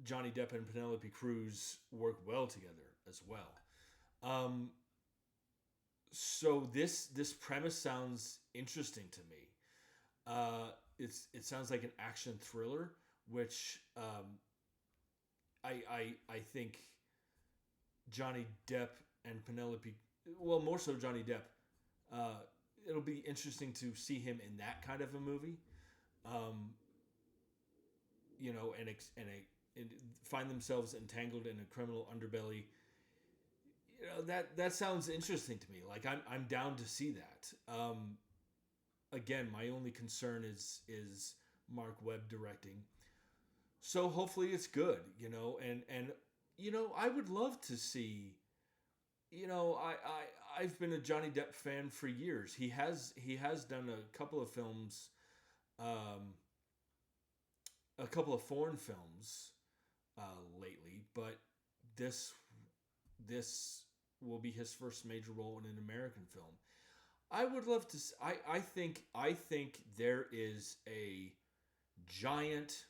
Johnny Depp and Penelope Cruz work well together as well. So this premise sounds interesting to me. It sounds like an action thriller, which I think Johnny Depp and Penelope, well, more so Johnny Depp. It'll be interesting to see him in that kind of a movie, and find themselves entangled in a criminal underbelly. That sounds interesting to me. Like I'm down to see that. Again, my only concern is Mark Webb directing. So hopefully it's good, and I would love to see. I've been a Johnny Depp fan for years. He has done a couple of films, a couple of foreign films lately, but this will be his first major role in an American film. I would love to. I think there is a giant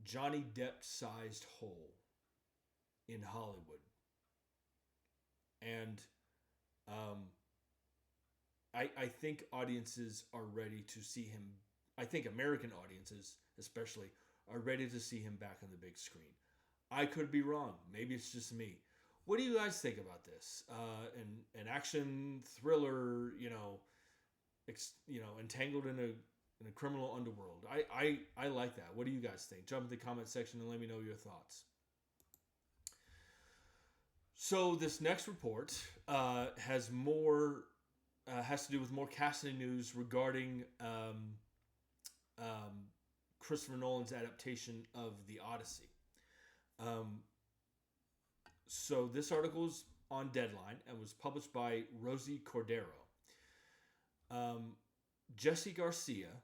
Johnny Depp-sized hole in Hollywood. And I think audiences are ready to see him. I think American audiences, especially, are ready to see him back on the big screen. I could be wrong. Maybe it's just me. What do you guys think about this? An action thriller, entangled in a criminal underworld. I like that. What do you guys think? Jump in the comment section and let me know your thoughts. So this next report has to do with more casting news regarding Christopher Nolan's adaptation of The Odyssey. So this article is on Deadline and was published by Rosie Cordero. Jesse Garcia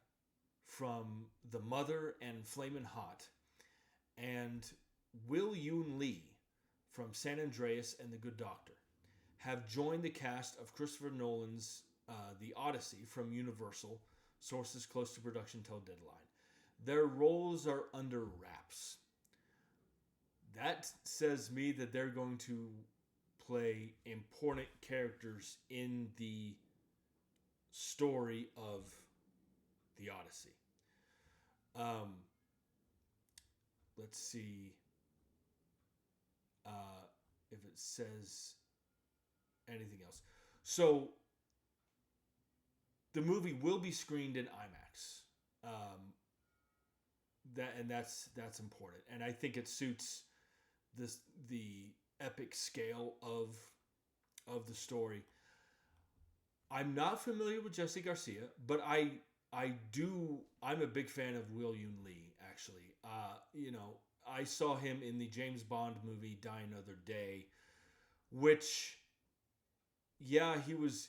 from The Mother and Flamin' Hot, and Will Yoon Lee from San Andreas and The Good Doctor have joined the cast of Christopher Nolan's The Odyssey from Universal, sources close to production till deadline. Their roles are under wraps. That says me that they're going to play important characters in the story of The Odyssey. Let's see if it says anything else. So the movie will be screened in IMAX. That's important, and I think it suits the epic scale of the story. I'm not familiar with Jesse Garcia, but I'm a big fan of Will Yoon Lee, actually. I saw him in the James Bond movie Die Another Day, which, yeah, he was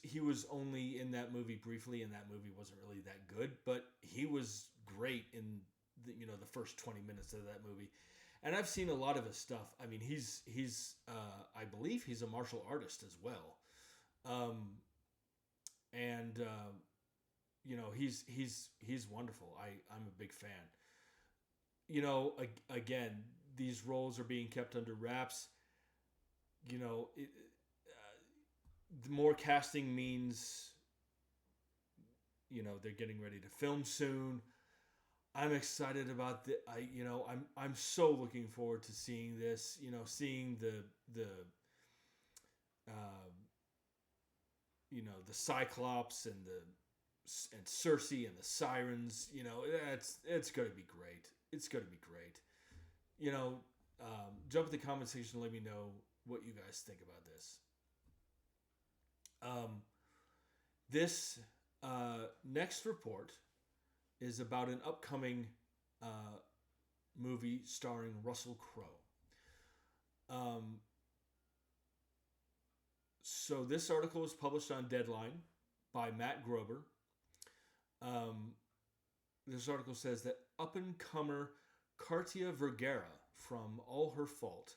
only in that movie briefly, and that movie wasn't really that good, but he was great in the first 20 minutes of that movie. And I've seen a lot of his stuff. I mean, he's I believe he's a martial artist as well. He's wonderful. I'm a big fan. Again, these roles are being kept under wraps. The more casting means, they're getting ready to film soon. I'm excited about I'm so looking forward to seeing this. Seeing the Cyclops and Cersei and the Sirens. It's gonna be great. It's gonna be great. Jump in the comment section and let me know what you guys think about this. This next report is about an upcoming movie starring Russell Crowe. So this article was published on Deadline by Matt Grober. This article says that up-and-comer Cartia Vergara from All Her Fault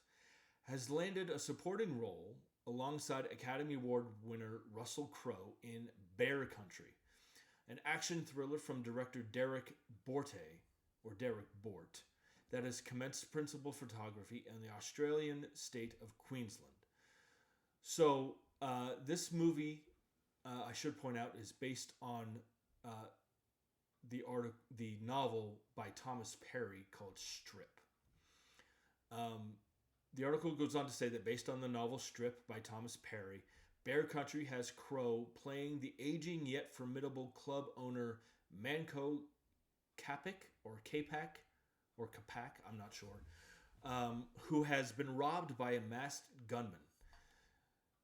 has landed a supporting role alongside Academy Award winner Russell Crowe in Bear Country, an action thriller from director Derek Bort that has commenced principal photography in the Australian state of Queensland. So this movie, I should point out, is based on the novel by Thomas Perry called Strip. The article goes on to say that based on the novel Strip by Thomas Perry, Bear Country has Crowe playing the aging yet formidable club owner Manco Capac, I'm not sure, who has been robbed by a masked gunman.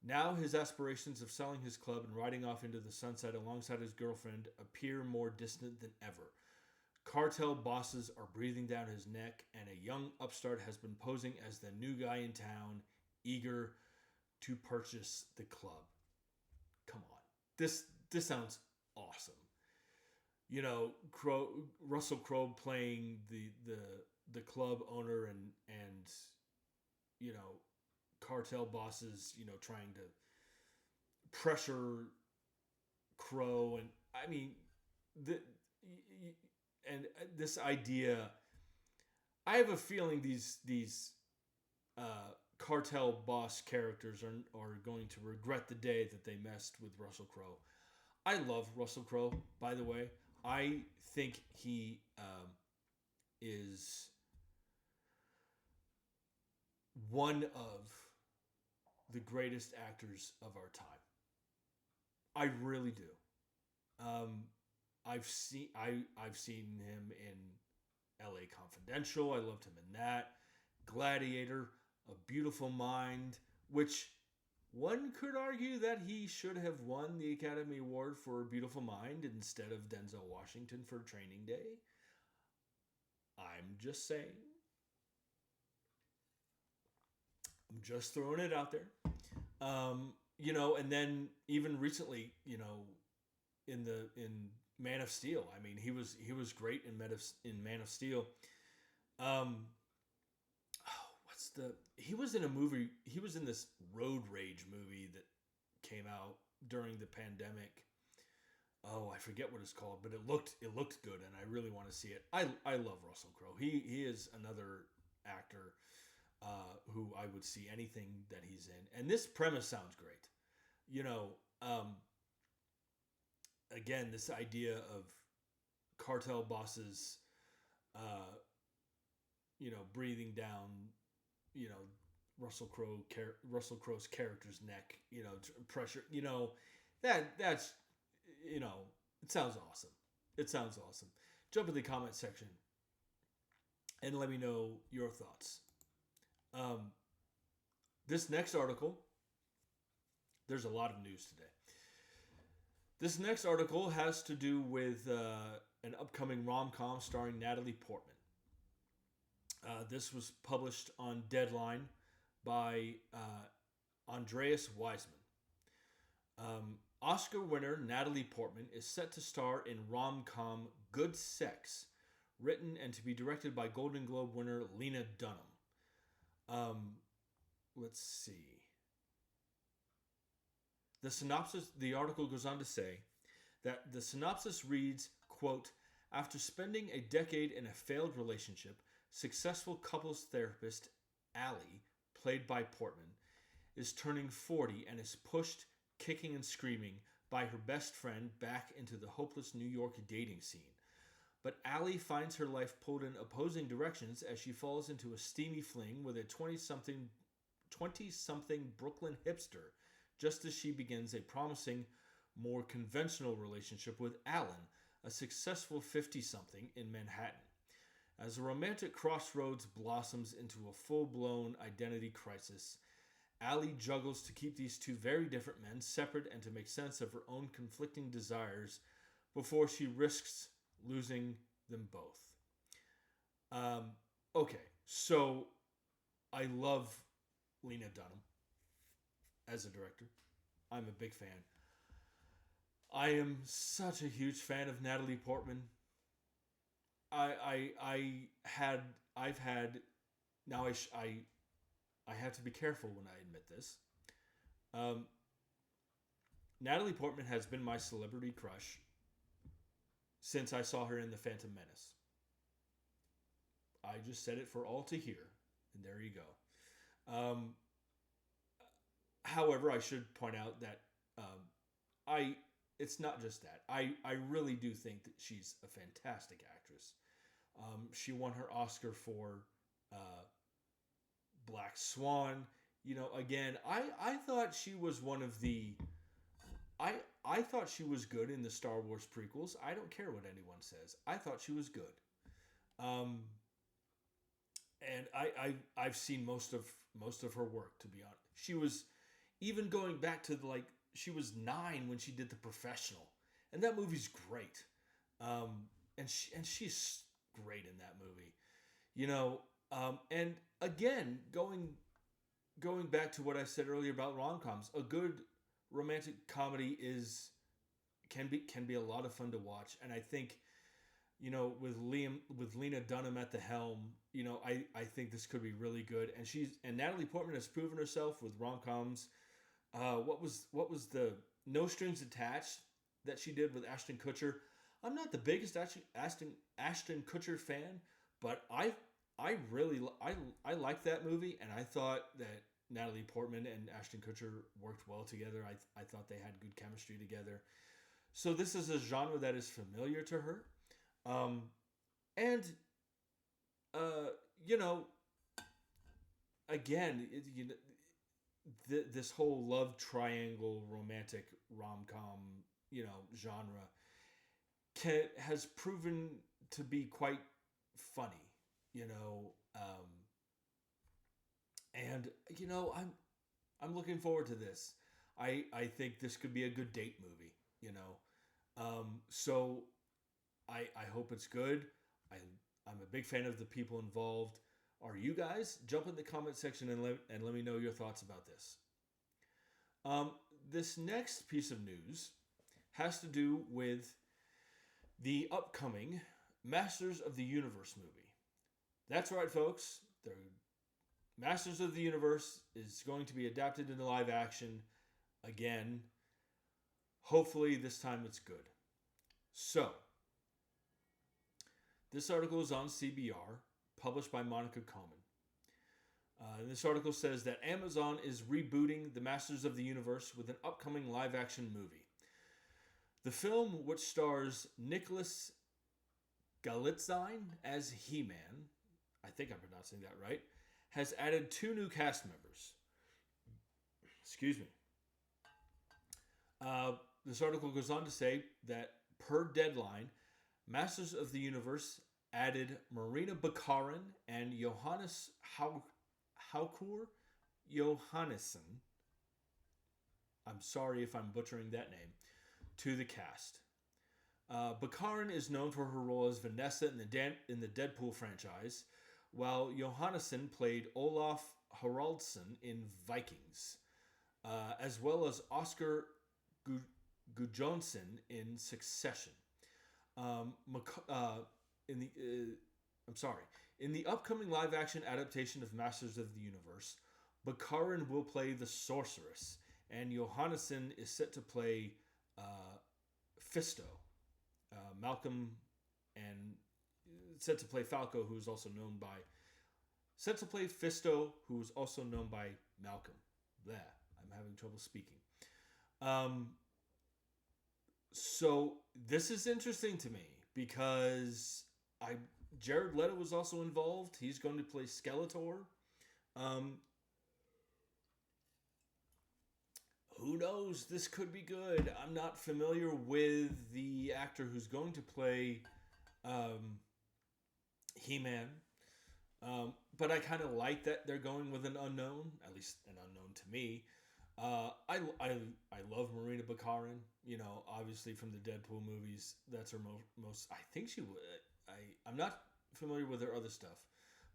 Now his aspirations of selling his club and riding off into the sunset alongside his girlfriend appear more distant than ever. Cartel bosses are breathing down his neck, and a young upstart has been posing as the new guy in town, eager to purchase the club. Come on. This sounds awesome. Russell Crowe playing the club owner and cartel bosses, trying to pressure Crowe, and I mean this idea. I have a feeling these cartel boss characters are going to regret the day that they messed with Russell Crowe. I love Russell Crowe, by the way. I think he is one of the greatest actors of our time. I really do. I've seen him in L.A. Confidential. I loved him in that. Gladiator, A Beautiful Mind, which one could argue that he should have won the Academy Award for A Beautiful Mind instead of Denzel Washington for Training Day. I'm just saying. I'm just throwing it out there. And then even recently, in Man of Steel. I mean, he was great in Man of Steel. he was in a movie. He was in this road rage movie that came out during the pandemic. Oh, I forget what it's called, but it looked good, and I really want to see it. I love Russell Crowe. He is another actor who I would see anything that he's in, and this premise sounds great. You know, again, this idea of cartel bosses, breathing down, Russell Crowe's character's neck, pressure, that's, it sounds awesome. It sounds awesome. Jump in the comment section and let me know your thoughts. This next article, there's a lot of news today. This next article has to do with an upcoming rom-com starring Natalie Portman. This was published on Deadline by Andreas Wiseman. Oscar winner Natalie Portman is set to star in rom-com Good Sex, written and to be directed by Golden Globe winner Lena Dunham. Let's see. The article goes on to say that the synopsis reads, quote, after spending a decade in a failed relationship, successful couples therapist Allie, played by Portman, is turning 40 and is pushed, kicking and screaming, by her best friend back into the hopeless New York dating scene. But Allie finds her life pulled in opposing directions as she falls into a steamy fling with a 20-something Brooklyn hipster, just as she begins a promising, more conventional relationship with Alan, a successful 50-something in Manhattan. As a romantic crossroads blossoms into a full-blown identity crisis, Allie juggles to keep these two very different men separate and to make sense of her own conflicting desires before she risks losing them both. Okay, so I love Lena Dunham as a director. I'm a big fan. I am such a huge fan of Natalie Portman. I have to be careful when I admit this. Natalie Portman has been my celebrity crush since I saw her in The Phantom Menace. I just said it for all to hear, and there you go. However, I should point out that it's not just that. I really do think that she's a fantastic actress. She won her Oscar for Black Swan. Again, I thought she was one of the... I thought she was good in the Star Wars prequels. I don't care what anyone says. I thought she was good. And I've seen most of her work, to be honest. She was even going back to she was 9 when she did The Professional, and that movie's great. And she's great in that movie, And again, going back to what I said earlier about rom-coms, a good romantic comedy can be a lot of fun to watch, and I think, with Lena Dunham at the helm, I think this could be really good. And Natalie Portman has proven herself with rom-coms. What was the No Strings Attached that she did with Ashton Kutcher? I'm not the biggest Ashton Kutcher fan, but I really liked that movie, and I thought that Natalie Portman and Ashton Kutcher worked well together. I thought they had good chemistry together. So this is a genre that is familiar to her. Again, this whole love triangle romantic rom-com, genre has proven to be quite funny, and I'm looking forward to this. I think this could be a good date movie, so I hope it's good. I'm a big fan of the people involved. Are you guys? Jump in the comment section and let me know your thoughts about this. This next piece of news has to do with the upcoming Masters of the Universe movie. That's right, folks. Masters of the Universe is going to be adapted into live action again. Hopefully, this time it's good. So, this article is on CBR, published by Monica Coleman. This article says that Amazon is rebooting the Masters of the Universe with an upcoming live-action movie. The film, which stars Nicholas Galitzine as He-Man, I think I'm pronouncing that right, has added 2 new cast members. Excuse me. This article goes on to say that, per Deadline, Masters of the Universe added Marina Bakarin and Johannes Haukur Johannesson, I'm sorry if I'm butchering that name, to the cast. Bakarin is known for her role as Vanessa in the Deadpool franchise, while Johannesson played Olaf Haraldsson in Vikings, as well as Oscar Gudjonsson in Succession. In the upcoming live-action adaptation of Masters of the Universe, Bakarin will play the Sorceress, and Johannesson is set to play Fisto, Malcolm, and set to play Falco, who is also known by Malcolm. There, I'm having trouble speaking. So this is interesting to me because Jared Leto was also involved. He's going to play Skeletor. Who knows? This could be good. I'm not familiar with the actor who's going to play He-Man. But I kind of like that they're going with an unknown, at least an unknown to me. I love Marina Bakarin. You know, obviously from the Deadpool movies, that's her most. I think she would. I'm not familiar with her other stuff,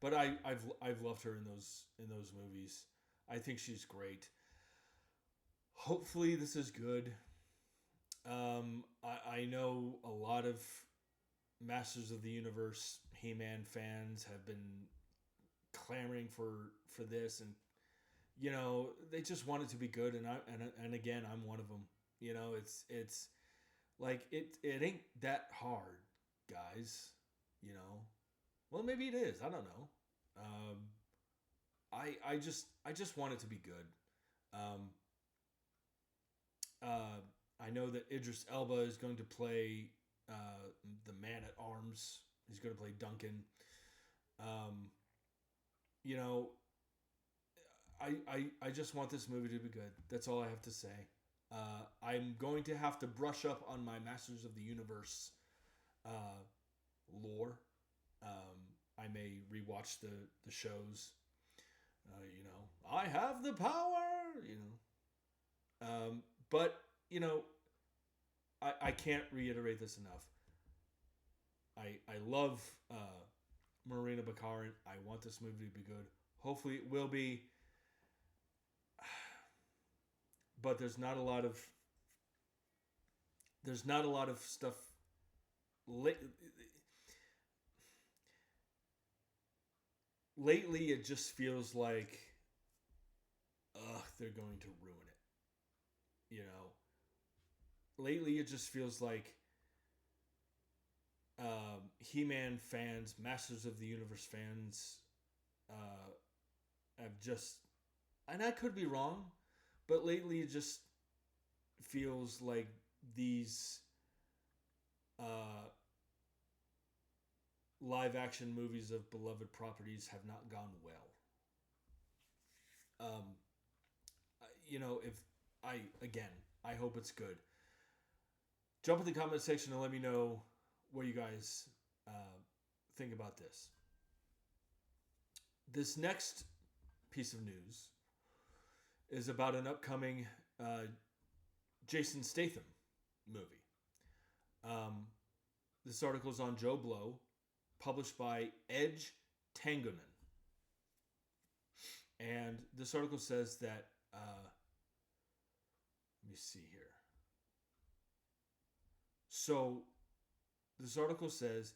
but I've loved her in those movies. I think she's great. Hopefully this is good. I know a lot of Masters of the Universe He-Man fans have been clamoring for this, and you know, they just want it to be good, and again, I'm one of them. You know, it's like it ain't that hard, guys. You know, well, maybe it is. I don't know. I just want it to be good. I know that Idris Elba is going to play the Man at Arms. He's going to play Duncan. You know, I just want this movie to be good. That's all I have to say. I'm going to have to brush up on my Masters of the Universe lore. I may rewatch the shows. You know, I have the power. You know, but you know, I can't reiterate this enough. I love Marina Bakarin. I want this movie to be good. Hopefully, it will be. But there's not a lot of stuff. Lately, it just feels like, they're going to ruin it. You know, lately it just feels like He-Man fans, Masters of the Universe fans, have just, and I could be wrong, but lately it just feels like these live action movies of beloved properties have not gone well. You know, I hope it's good. Jump in the comment section and let me know what you guys think about this. This next piece of news is about an upcoming Jason Statham movie. This article is on Joe Blow, published by Edge Tangonen. And this article says that, let me see here. So, this article says,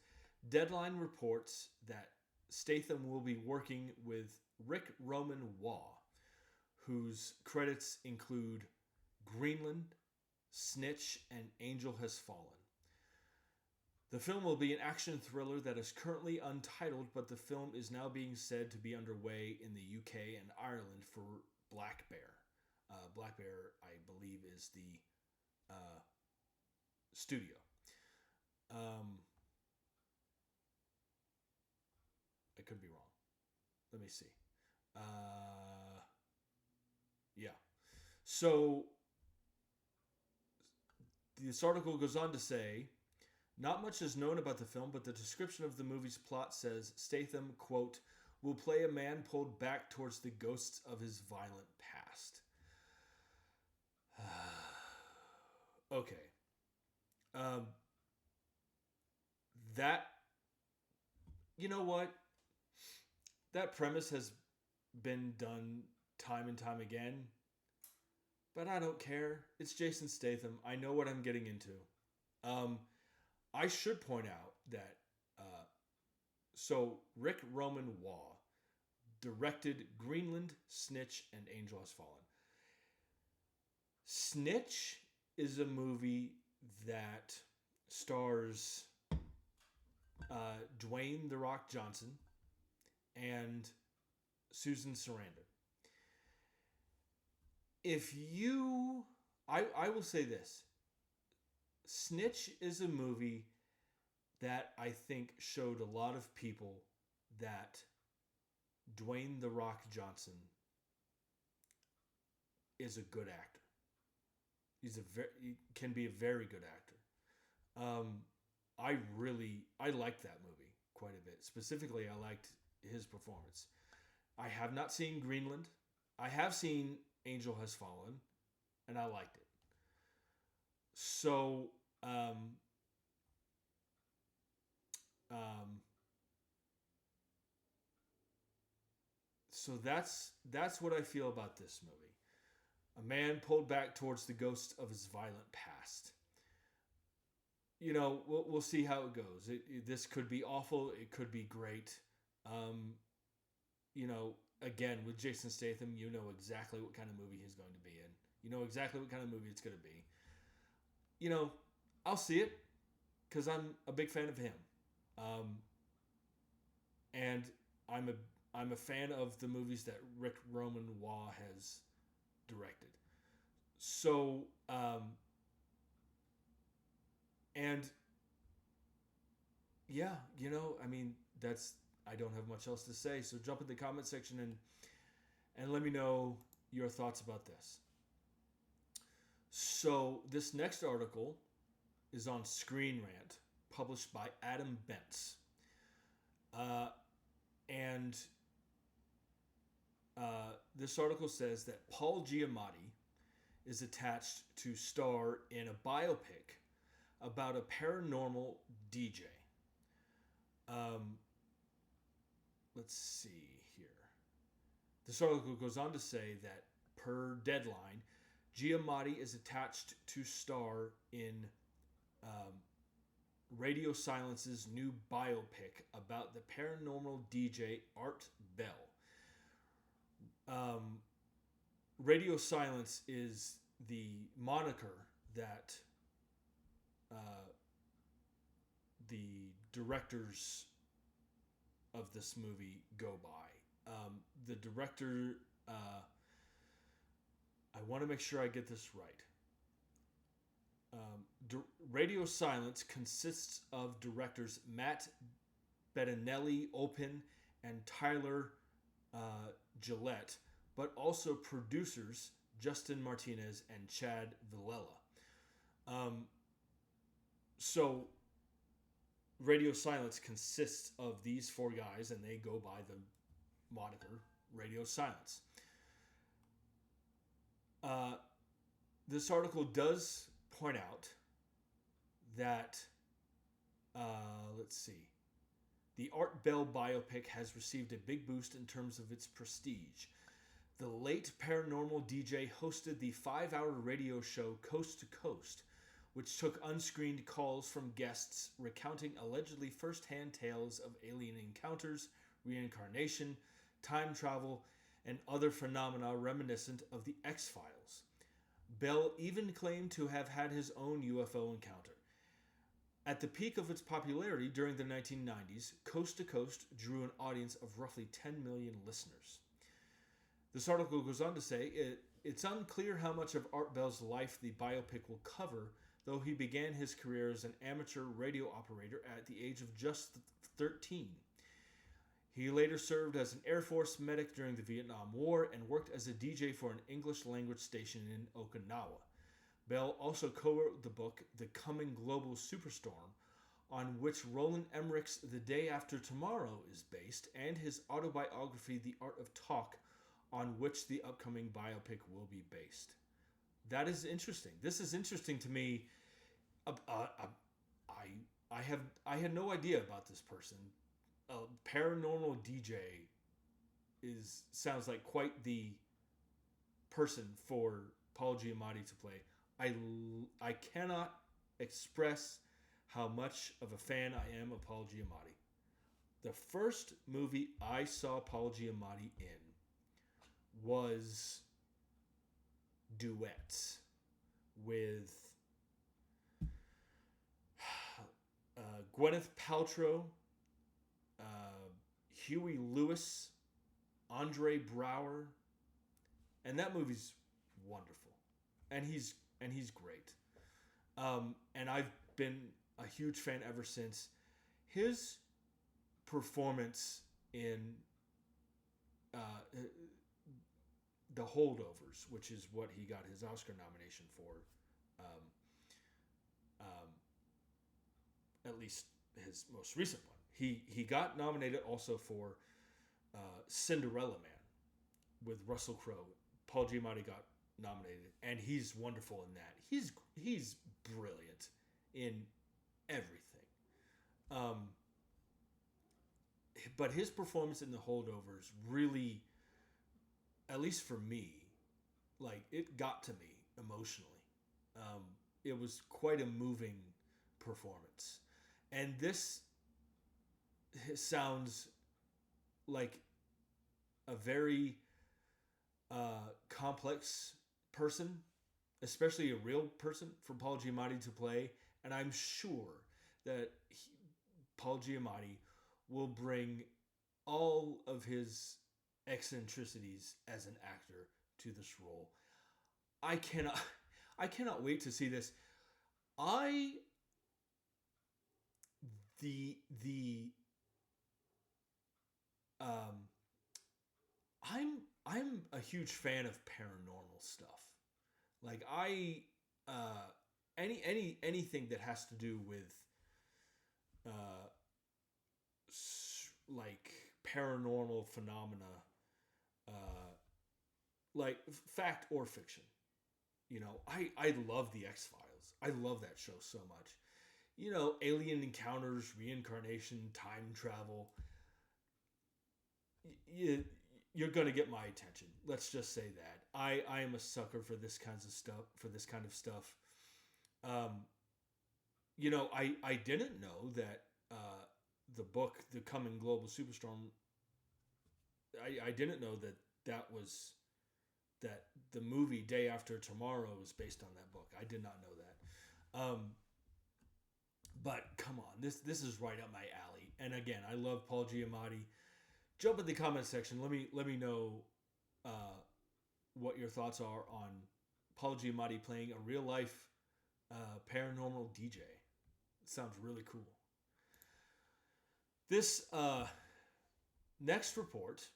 Deadline reports that Statham will be working with Rick Roman Waugh, whose credits include Greenland, Snitch, and Angel Has Fallen. The film will be an action thriller that is currently untitled, but the film is now being said to be underway in the UK and Ireland for Black Bear. Black Bear, I believe, is the studio. I could be wrong. Let me see. Yeah. So this article goes on to say, not much is known about the film, but the description of the movie's plot says Statham, quote, will play a man pulled back towards the ghosts of his violent past. Okay. That, you know what? That premise has been done time and time again, but I don't care. It's Jason Statham. I know what I'm getting into. I should point out that so Rick Roman Waugh directed Greenland, Snitch, and Angel Has Fallen. Snitch is a movie that stars Dwayne "The Rock" Johnson and Susan Sarandon. I will say this. Snitch is a movie that I think showed a lot of people that Dwayne "The Rock" Johnson is a good actor. He can be a very good actor. I liked that movie quite a bit. Specifically, I liked his performance. I have not seen Greenland. I have seen Angel Has Fallen, and I liked it. So, so that's what I feel about this movie. A man pulled back towards the ghost of his violent past. You know, we'll see how it goes. This could be awful. It could be great. You know, again, with Jason Statham, you know exactly what kind of movie he's going to be in. You know exactly what kind of movie it's going to be. You know, I'll see it because I'm a big fan of him. And I'm a fan of the movies that Rick Roman Waugh has directed. So, and yeah, you know, I mean, I don't have much else to say. So jump in the comment section and let me know your thoughts about this. So this next article is on Screen Rant, published by Adam Bentz. And this article says that Paul Giamatti is attached to star in a biopic about a paranormal DJ. Let's see here. This article goes on to say that per Deadline, Giamatti is attached to star in Radio Silence's new biopic about the paranormal DJ Art Bell. Radio Silence is the moniker that the directors of this movie go by. The director, I want to make sure I get this right. Radio Silence consists of directors Matt Bettinelli-Olpin and Tyler Gillette, but also producers Justin Martinez and Chad Villela. So Radio Silence consists of these four guys, and they go by the moniker Radio Silence. This article does point out that, let's see, the Art Bell biopic has received a big boost in terms of its prestige. The late paranormal DJ hosted the 5-hour radio show Coast to Coast, which took unscreened calls from guests recounting allegedly first-hand tales of alien encounters, reincarnation, time travel, and other phenomena reminiscent of the X-Files. Bell even claimed to have had his own UFO encounter. At the peak of its popularity during the 1990s, Coast to Coast drew an audience of roughly 10 million listeners. This article goes on to say, it's unclear how much of Art Bell's life the biopic will cover, though he began his career as an amateur radio operator at the age of just 13. He later served as an Air Force medic during the Vietnam War and worked as a DJ for an English-language station in Okinawa. Bell also co-wrote the book The Coming Global Superstorm, on which Roland Emmerich's The Day After Tomorrow is based, and his autobiography The Art of Talk, on which the upcoming biopic will be based. That is interesting. This is interesting to me. I had no idea about this person. Paranormal DJ sounds like quite the person for Paul Giamatti to play. I cannot express how much of a fan I am of Paul Giamatti. The first movie I saw Paul Giamatti in was Duets with Gwyneth Paltrow, Huey Lewis, Andre Braugher, and that movie's wonderful, and he's great, and I've been a huge fan ever since. His performance in The Holdovers, which is what he got his Oscar nomination for, at least his most recent one. He got nominated also for Cinderella Man with Russell Crowe. Paul Giamatti got nominated, and he's wonderful in that. He's brilliant in everything. But his performance in The Holdovers really, at least for me, like, it got to me emotionally. It was quite a moving performance. And this sounds like a very complex person, especially a real person for Paul Giamatti to play. And I'm sure that Paul Giamatti will bring all of his eccentricities as an actor to this role. I cannot wait to see this. I'm a huge fan of paranormal stuff. Like, anything that has to do with like paranormal phenomena, like fact or fiction. You know, I love the X-Files. I love that show so much. You know, alien encounters, reincarnation, time travel. You're going to get my attention. Let's just say that. I am a sucker for this kind of stuff. You know, I didn't know that the book, The Coming Global Superstorm, I didn't know that the movie Day After Tomorrow was based on that book. I did not know that. But come on, this is right up my alley. And again, I love Paul Giamatti. Jump in the comment section. Let me know what your thoughts are on Paul Giamatti playing a real life paranormal DJ. It sounds really cool. This next report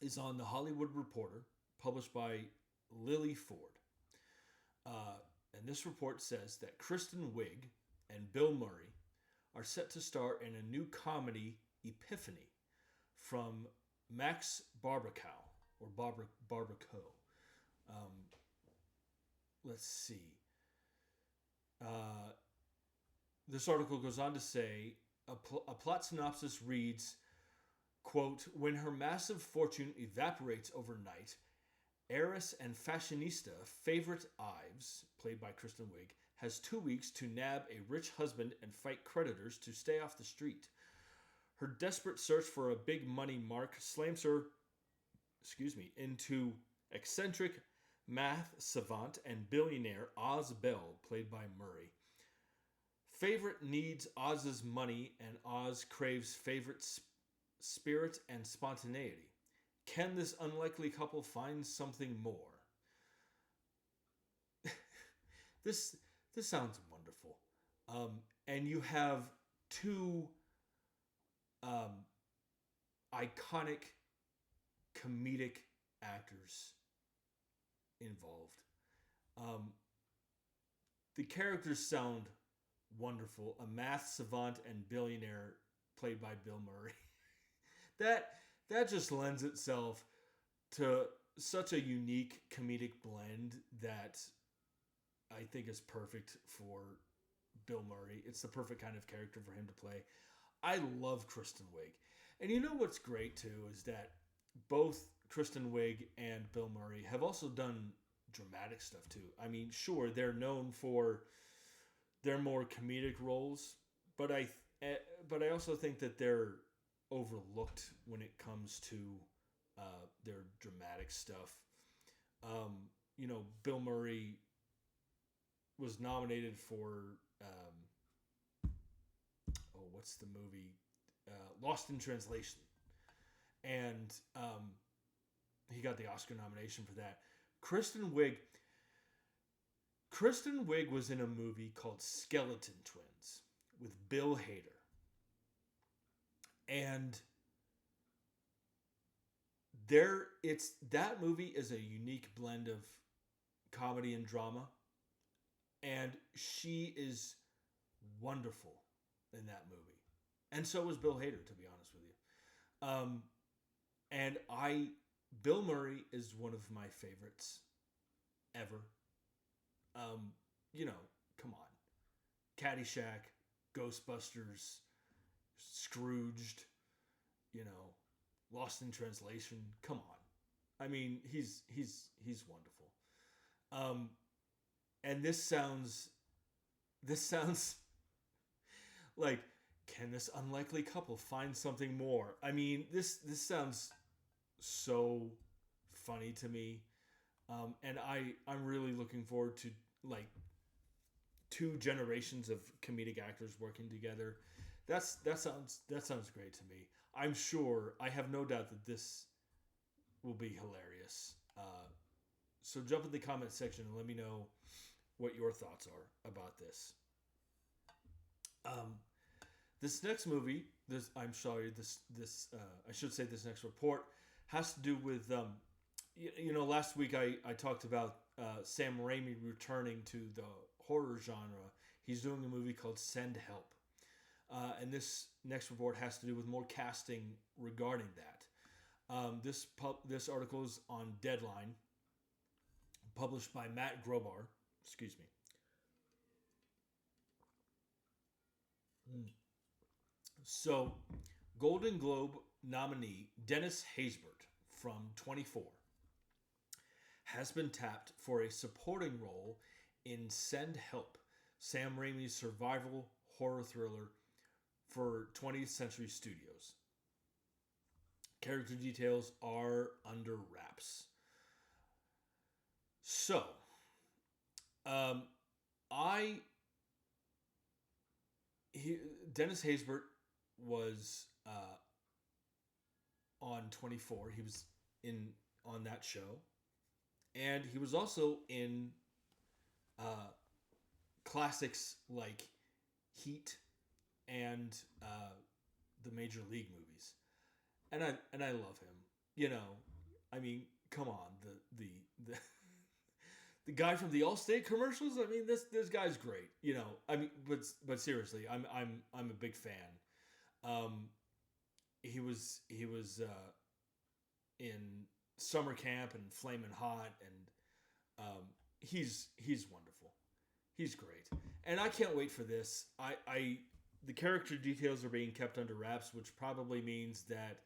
is on The Hollywood Reporter, published by Lily Ford. And this report says that Kristen Wiig and Bill Murray are set to star in a new comedy, Epiphany, from Max Barbakow, or Barbacoa. Let's see. This article goes on to say, a plot synopsis reads, quote, when her massive fortune evaporates overnight, heiress and fashionista Favorite Ives, played by Kristen Wiig, has 2 weeks to nab a rich husband and fight creditors to stay off the street. Her desperate search for a big money mark slams her, into eccentric math savant and billionaire Oz Bell, played by Murray. Favorite needs Oz's money, and Oz craves favorite spirit and spontaneity. Can this unlikely couple find something more? this this sounds wonderful. And you have two iconic comedic actors involved. The characters sound wonderful. A math savant and billionaire played by Bill Murray. that just lends itself to such a unique comedic blend that I think is perfect for Bill Murray. It's the perfect kind of character for him to play. I love Kristen Wiig. And you know what's great too is that both Kristen Wiig and Bill Murray have also done dramatic stuff too. I mean, sure, they're known for their more comedic roles, but I also think that they're overlooked when it comes to their dramatic stuff. Bill Murray was nominated for what's the movie? Lost in Translation, and he got the Oscar nomination for that. Kristen Wiig was in a movie called Skeleton Twins with Bill Hader. And that movie is a unique blend of comedy and drama. And she is wonderful in that movie. And so was Bill Hader, to be honest with you. Bill Murray is one of my favorites ever. Come on. Caddyshack, Ghostbusters, Scrooged, Lost in Translation. Come on. I mean, he's wonderful. And this sounds like, can this unlikely couple find something more? I mean, this sounds so funny to me. And I'm really looking forward to like two generations of comedic actors working together. That sounds great to me. I'm sure, I have no doubt that this will be hilarious. So jump in the comment section and let me know what your thoughts are about this. This next movie, this next report has to do with, last week I talked about Sam Raimi returning to the horror genre. He's doing a movie called Send Help. And this next report has to do with more casting regarding that. This article is on Deadline, published by Matt Grobar. Excuse me. So, Golden Globe nominee Dennis Haysbert from 24 has been tapped for a supporting role in Send Help, Sam Raimi's survival horror thriller for 20th Century Studios. Character details are under wraps. So, Dennis Haysbert was on 24. He was on that show, and he was also in classics like Heat and the Major League movies, and I love him. I mean, come on, the the guy from the Allstate commercials. I mean, this guy's great. I mean, but seriously, I'm a big fan. He was in Summer Camp and Flamin' Hot, and he's wonderful. He's great, and I can't wait for this. The character details are being kept under wraps, which probably means that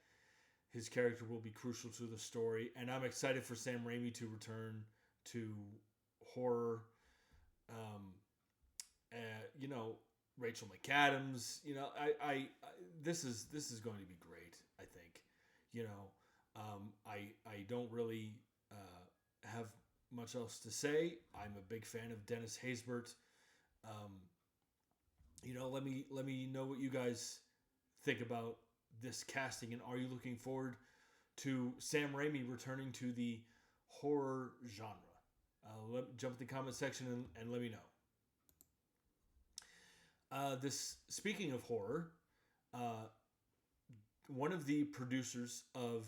his character will be crucial to the story, and I'm excited for Sam Raimi to return to horror. Rachel McAdams. This is going to be great. I think, I don't really have much else to say. I'm a big fan of Dennis Haysbert. Let me know what you guys think about this casting, and are you looking forward to Sam Raimi returning to the horror genre? Jump in the comment section and let me know. Speaking of horror, one of the producers of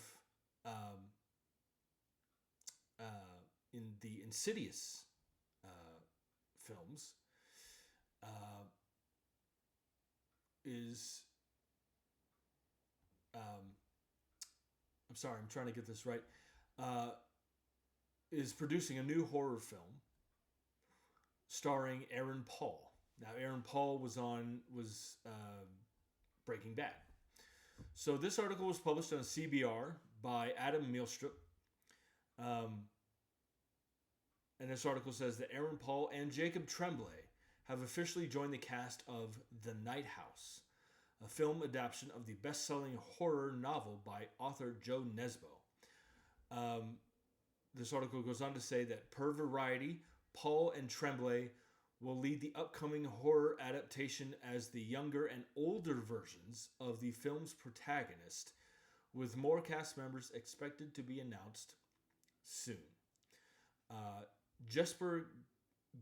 in the Insidious films is I'm sorry, I'm trying to get this right. Is producing a new horror film starring Aaron Paul. Now, Aaron Paul was Breaking Bad. So this article was published on CBR by Adam Mielstrup. And this article says that Aaron Paul and Jacob Tremblay have officially joined the cast of The Night House, a film adaptation of the best-selling horror novel by author Joe Nesbo. This article goes on to say that per Variety, Paul and Tremblay will lead the upcoming horror adaptation as the younger and older versions of the film's protagonist, with more cast members expected to be announced soon. Jesper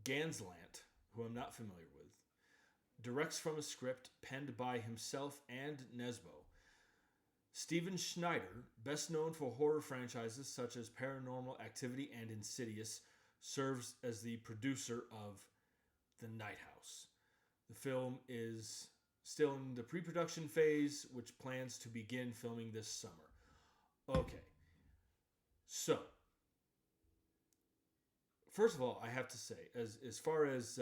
Ganslant, who I'm not familiar with, directs from a script penned by himself and Nesbo. Steven Schneider, best known for horror franchises such as Paranormal Activity and Insidious, serves as the producer of The Night House. The film is still in the pre-production phase, which plans to begin filming this summer. Okay. So, first of all, I have to say, as far as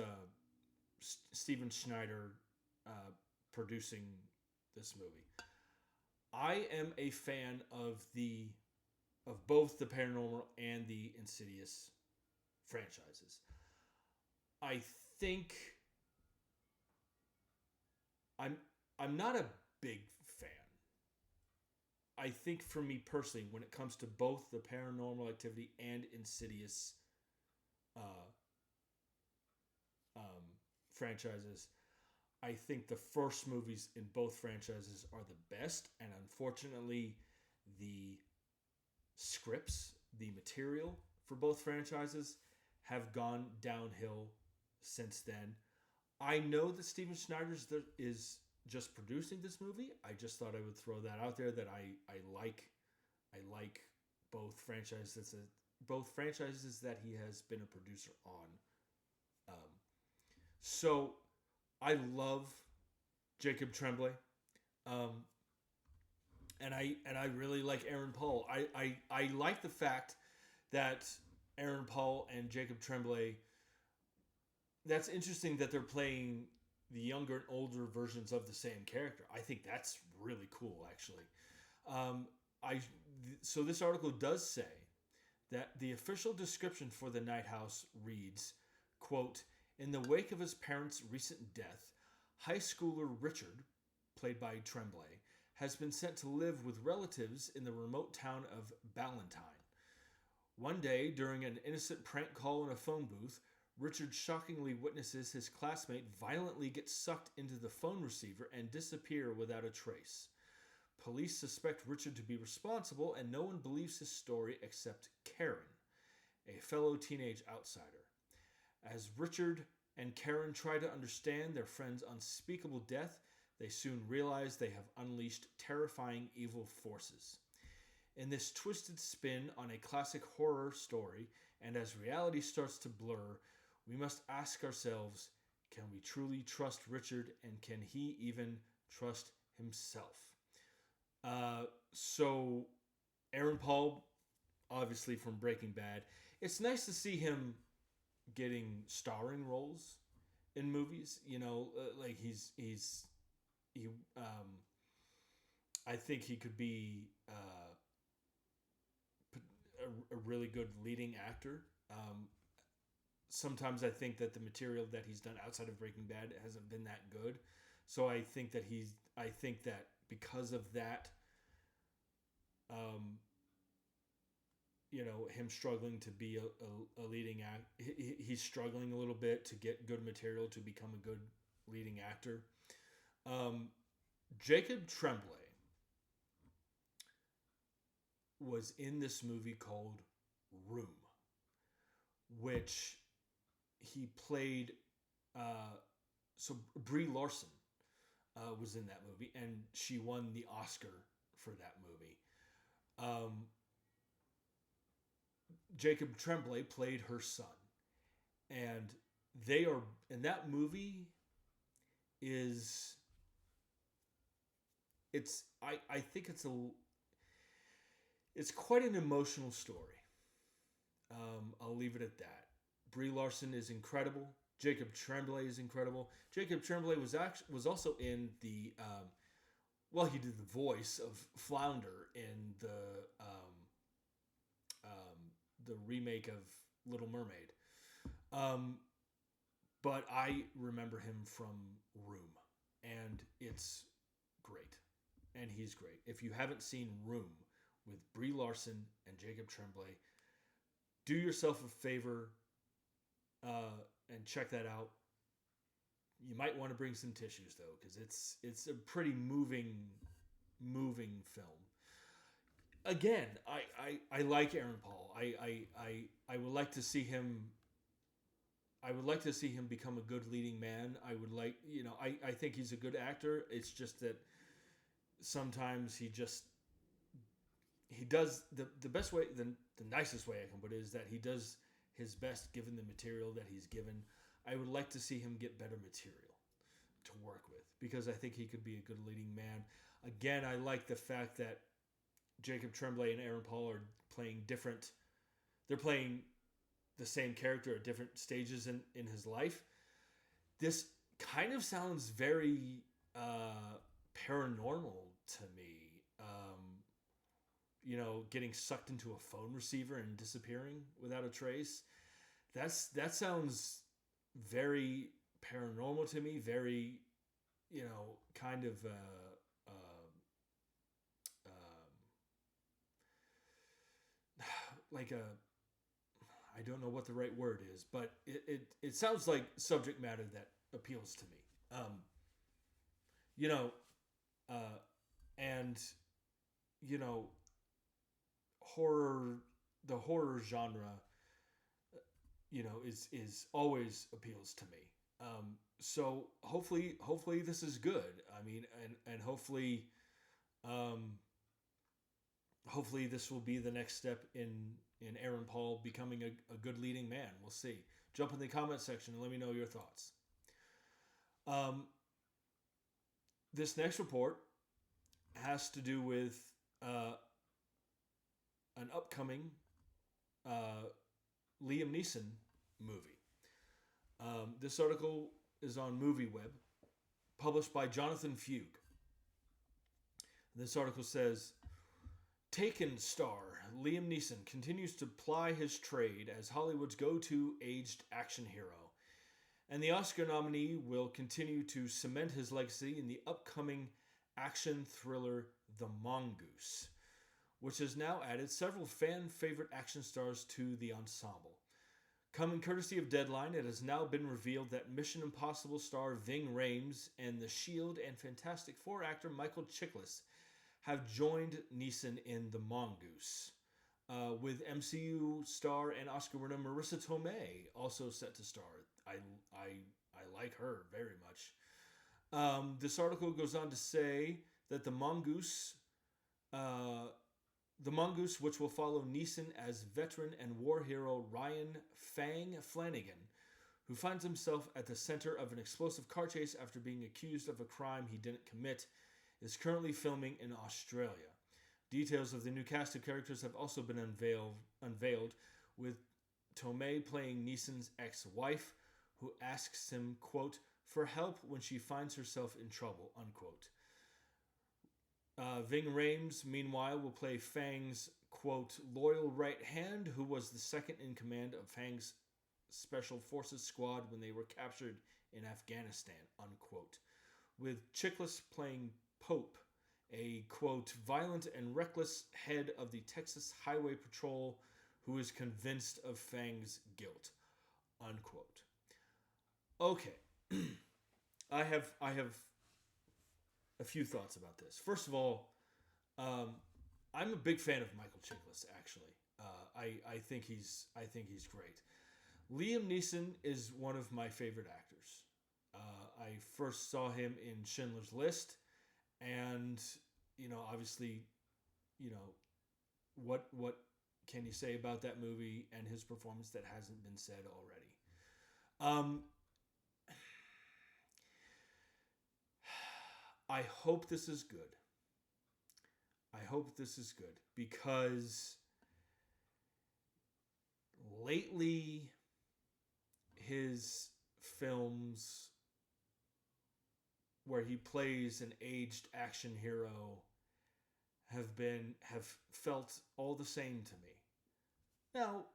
Steven Schneider producing this movie, I am a fan of both the Paranormal and the Insidious franchises. I think I'm not a big fan. I think for me personally, when it comes to both the Paranormal Activity and Insidious franchises, I think the first movies in both franchises are the best, and unfortunately, the scripts, the material for both franchises have gone downhill since then. I know that Steven Schneider is just producing this movie. I just thought I would throw that out there, that I like both franchises that he has been a producer on. So I love Jacob Tremblay, and I really like Aaron Paul. I like the fact that Aaron Paul and Jacob Tremblay. That's interesting that they're playing the younger and older versions of the same character. I think that's really cool, actually. So this article does say that the official description for The Night House reads, quote, "In the wake of his parents' recent death, high schooler Richard, played by Tremblay, has been sent to live with relatives in the remote town of Ballantine. One day, during an innocent prank call in a phone booth, Richard shockingly witnesses his classmate violently get sucked into the phone receiver and disappear without a trace. Police suspect Richard to be responsible, and no one believes his story except Karen, a fellow teenage outsider. As Richard and Karen try to understand their friend's unspeakable death, they soon realize they have unleashed terrifying evil forces. In this twisted spin on a classic horror story, and as reality starts to blur, we must ask ourselves, can we truly trust Richard, and can he even trust himself?" So Aaron Paul, obviously from Breaking Bad, it's nice to see him getting starring roles in movies. Like I think he could be a really good leading actor. sometimes I think that the material that he's done outside of Breaking Bad hasn't been that good. So I think that because of that, him struggling to be a leading act, he's struggling a little bit to get good material to become a good leading actor. Jacob Tremblay was in this movie called Room, which he played. So Brie Larson was in that movie, and she won the Oscar for that movie. Jacob Tremblay played her son, and that movie is. I think it's quite an emotional story. I'll leave it at that. Brie Larson is incredible. Jacob Tremblay is incredible. Jacob Tremblay was also in the he did the voice of Flounder in the remake of Little Mermaid. But I remember him from Room, and it's great. And he's great. If you haven't seen Room with Brie Larson and Jacob Tremblay, do yourself a favor and check that out. You might want to bring some tissues though, because it's a pretty moving film. Again, I like Aaron Paul. I would like to see him. I would like to see him become a good leading man. I would like, I think he's a good actor. It's just that sometimes he does the best way, the nicest way I can put it is that he does his best given the material that he's given. I would like to see him get better material to work with, because I think he could be a good leading man. Again, I like the fact that Jacob Tremblay and Aaron Paul are playing different. They're playing the same character at different stages in his life. This kind of sounds very paranormal to me. Getting sucked into a phone receiver and disappearing without a trace. That sounds very paranormal to me. Very, kind of I don't know what the right word is, but it sounds like subject matter that appeals to me. The horror genre, is always appeals to me. So hopefully this is good. I mean, and hopefully this will be the next step in Aaron Paul becoming a good leading man. We'll see. Jump in the comment section and let me know your thoughts. This next report has to do with an upcoming Liam Neeson movie. This article is on MovieWeb, published by Jonathan Fugue. This article says, Taken star Liam Neeson continues to ply his trade as Hollywood's go-to aged action hero, and the Oscar nominee will continue to cement his legacy in the upcoming action thriller The Mongoose, which has now added several fan-favorite action stars to the ensemble. Coming courtesy of Deadline, it has now been revealed that Mission Impossible star Ving Rhames and The Shield and Fantastic Four actor Michael Chiklis have joined Neeson in The Mongoose, with MCU star and Oscar winner Marissa Tomei also set to star. I like her very much. This article goes on to say that The Mongoose, which will follow Neeson as veteran and war hero Ryan Fang Flanagan, who finds himself at the center of an explosive car chase after being accused of a crime he didn't commit, is currently filming in Australia. Details of the new cast of characters have also been unveiled, with Tomei playing Neeson's ex-wife, who asks him, quote, for help when she finds herself in trouble, unquote. Ving Rhames, meanwhile, will play Fang's, quote, loyal right hand, who was the second in command of Fang's Special Forces squad when they were captured in Afghanistan, unquote. With Chiklis playing Pope, a, quote, violent and reckless head of the Texas Highway Patrol who is convinced of Fang's guilt, unquote. Okay. I have a few thoughts about this. First of all, I'm a big fan of Michael Chiklis. Actually, I think he's great. Liam Neeson is one of my favorite actors. I first saw him in Schindler's List, and obviously, what can you say about that movie and his performance that hasn't been said already? I hope this is good. Because lately his films where he plays an aged action hero have felt all the same to me. Now,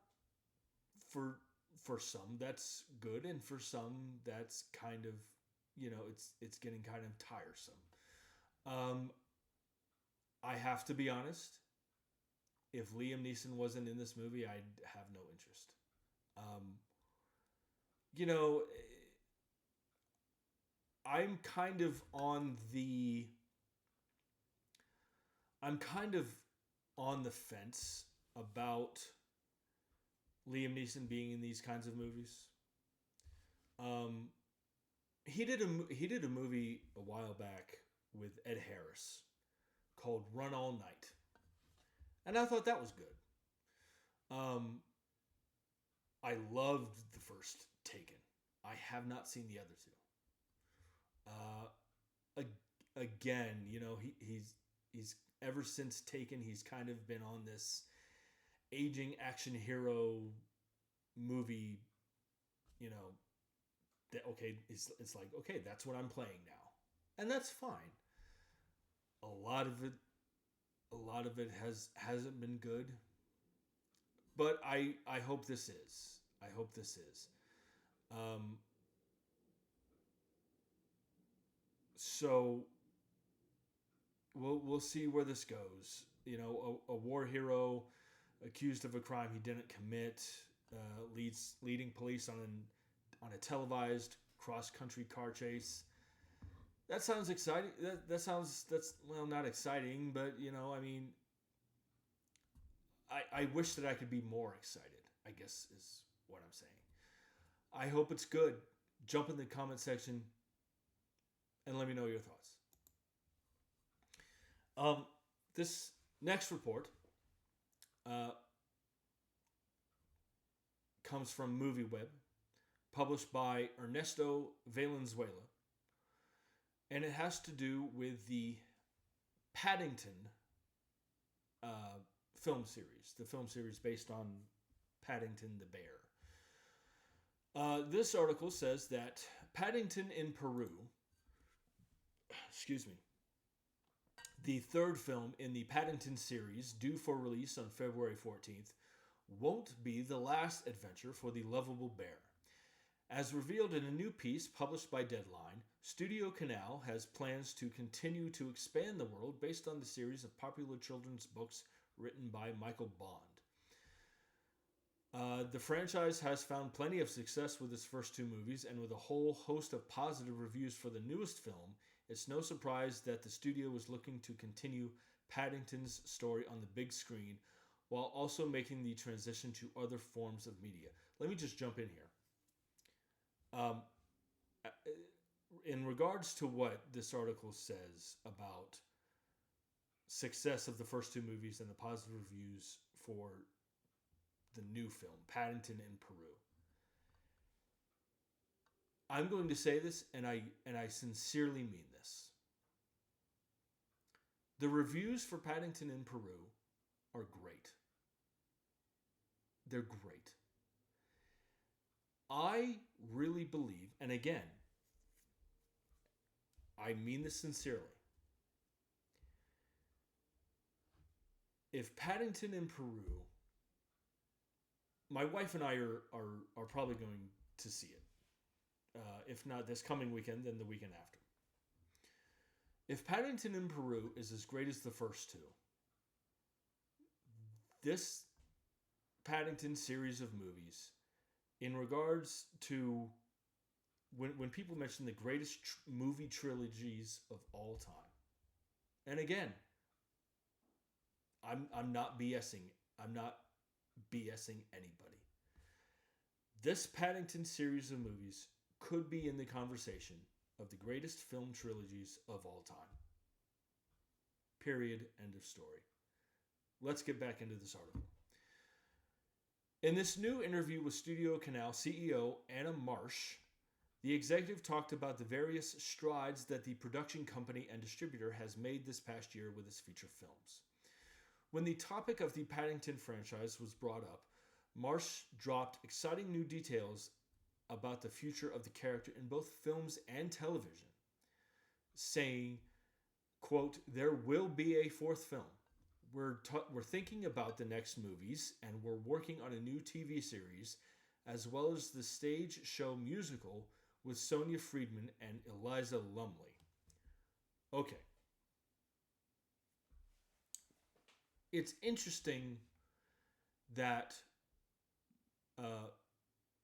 for some that's good, and for some that's kind of it's getting kind of tiresome. I have to be honest. If Liam Neeson wasn't in this movie, I'd have no interest. I'm kind of on the fence about Liam Neeson being in these kinds of movies. He did a movie a while back with Ed Harris called Run All Night, and I thought that was good. I loved the first Taken. I have not seen the other two. Again, he's ever since Taken, he's kind of been on this aging action hero movie. That it's like, okay, that's what I'm playing now, and that's fine. A lot of it hasn't been good, but I hope this is. So we'll see where this goes. A war hero accused of a crime he didn't commit, leading police on a televised cross-country car chase. That sounds exciting. That's not exciting, but I wish that I could be more excited, I guess is what I'm saying. I hope it's good. Jump in the comment section and let me know your thoughts. This next report comes from MovieWeb, published by Ernesto Valenzuela, and it has to do with the Paddington film series, the film series based on Paddington the bear. This article says that Paddington in Peru, the third film in the Paddington series, due for release on February 14th, won't be the last adventure for the lovable bear. As revealed in a new piece published by Deadline, Studio Canal has plans to continue to expand the world based on the series of popular children's books written by Michael Bond. The franchise has found plenty of success with its first two movies, and with a whole host of positive reviews for the newest film, it's no surprise that the studio is looking to continue Paddington's story on the big screen while also making the transition to other forms of media. Let me just jump in here. In regards to what this article says about success of the first two movies and the positive reviews for the new film, Paddington in Peru, I'm going to say this, and I sincerely mean this. The reviews for Paddington in Peru are great. They're great. I really believe, and again, I mean this sincerely, if Paddington in Peru my wife and I are probably going to see it. If not this coming weekend, then the weekend after. If Paddington in Peru is as great as the first two, this Paddington series of movies, in regards to when people mention the greatest movie trilogies of all time, and again, I'm not BSing. I'm not BSing anybody. This Paddington series of movies could be in the conversation of the greatest film trilogies of all time. Period. End of story. Let's get back into this article. In this new interview with Studio Canal CEO Anna Marsh, the executive talked about the various strides that the production company and distributor has made this past year with its feature films. When the topic of the Paddington franchise was brought up, Marsh dropped exciting new details about the future of the character in both films and television, saying, quote, "There will be a fourth film. We're thinking about the next movies, and we're working on a new TV series, as well as the stage show musical with Sonia Friedman and Eliza Lumley." Okay. It's interesting that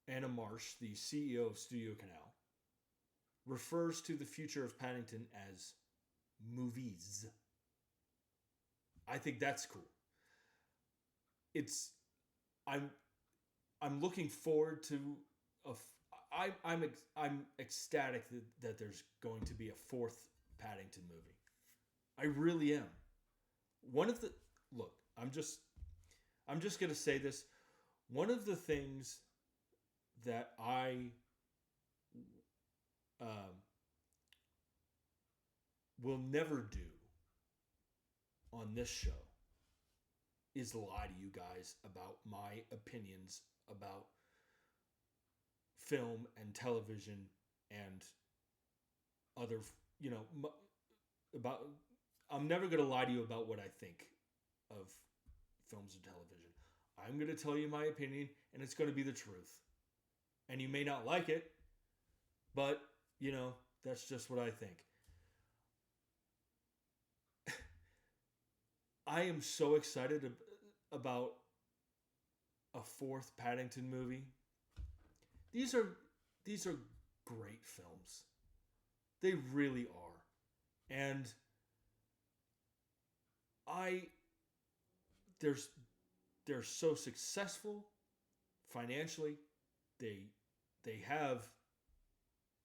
Anna Marsh, the CEO of Studio Canal, refers to the future of Paddington as movies. I think that's cool. I'm looking forward to I'm ecstatic that there's going to be a fourth Paddington movie. I really am. I'm just gonna say this. One of the things that I will never do on this show is lie to you guys about my opinions about film and television and other, about. I'm never going to lie to you about what I think of films and television. I'm going to tell you my opinion, and it's going to be the truth. And you may not like it, but, that's just what I think. I am so excited about a fourth Paddington movie. These are great films. They really are. And they're so successful financially. They have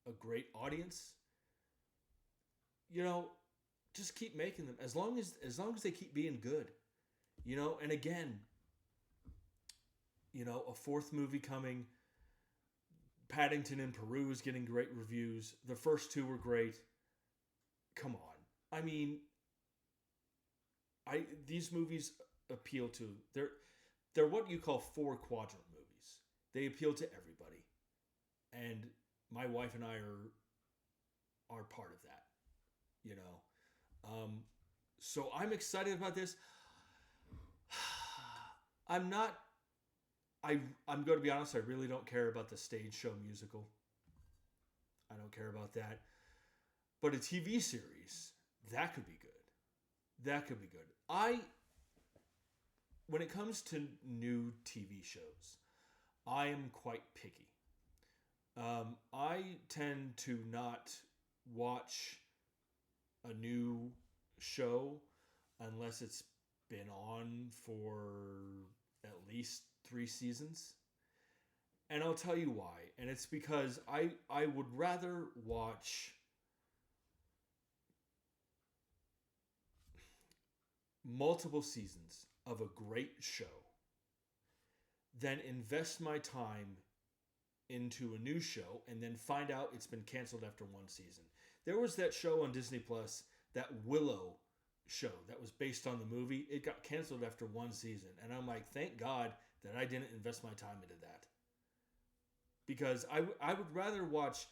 a great audience. Just keep making them as long as they keep being good. And again, a fourth movie coming. Paddington in Peru is getting great reviews. The first two were great. Come on. I mean, these movies appeal to they're what you call 4 quadrant movies. They appeal to everybody. And my wife and I are part of that. So I'm excited about this. I'm going to be honest, I really don't care about the stage show musical. I don't care about that. But a TV series, that could be good. When it comes to new TV shows, I am quite picky. I tend to not watch a new show unless it's been on for at least 3 seasons. And I'll tell you why. And it's because I would rather watch multiple seasons of a great show than invest my time into a new show and then find out it's been canceled after 1 season. There was that show on Disney Plus, that Willow show that was based on the movie. It got canceled after 1 season. And I'm like, thank God that I didn't invest my time into that. Because I would rather watch,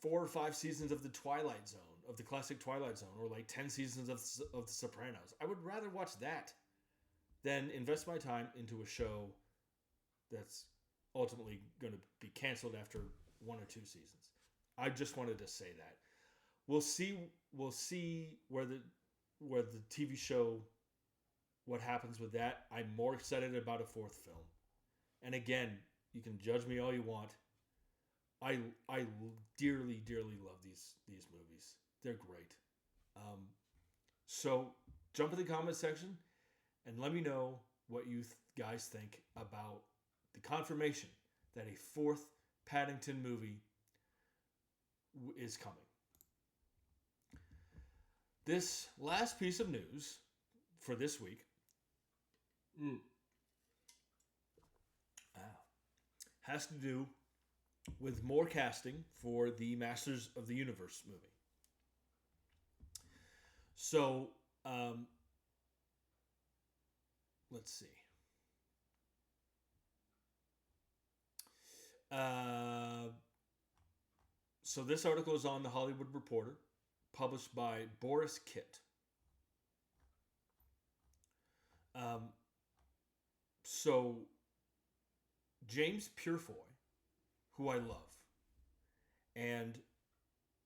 4 or 5 seasons of the Twilight Zone, of the classic Twilight Zone, or like 10 seasons of The Sopranos. I would rather watch that than invest my time into a show that's ultimately going to be canceled after 1 or 2 seasons. I just wanted to say that. We'll see. We'll see where the TV show, what happens with that. I'm more excited about a 4th film. And again, you can judge me all you want. I dearly, dearly love these movies. They're great. So jump in the comment section and let me know what you guys think about the confirmation that a 4th Paddington movie is coming. This last piece of news for this week has to do with more casting for the Masters of the Universe movie. So, let's see. So this article is on The Hollywood Reporter, published by Boris Kitt. So James Purefoy, who I love, and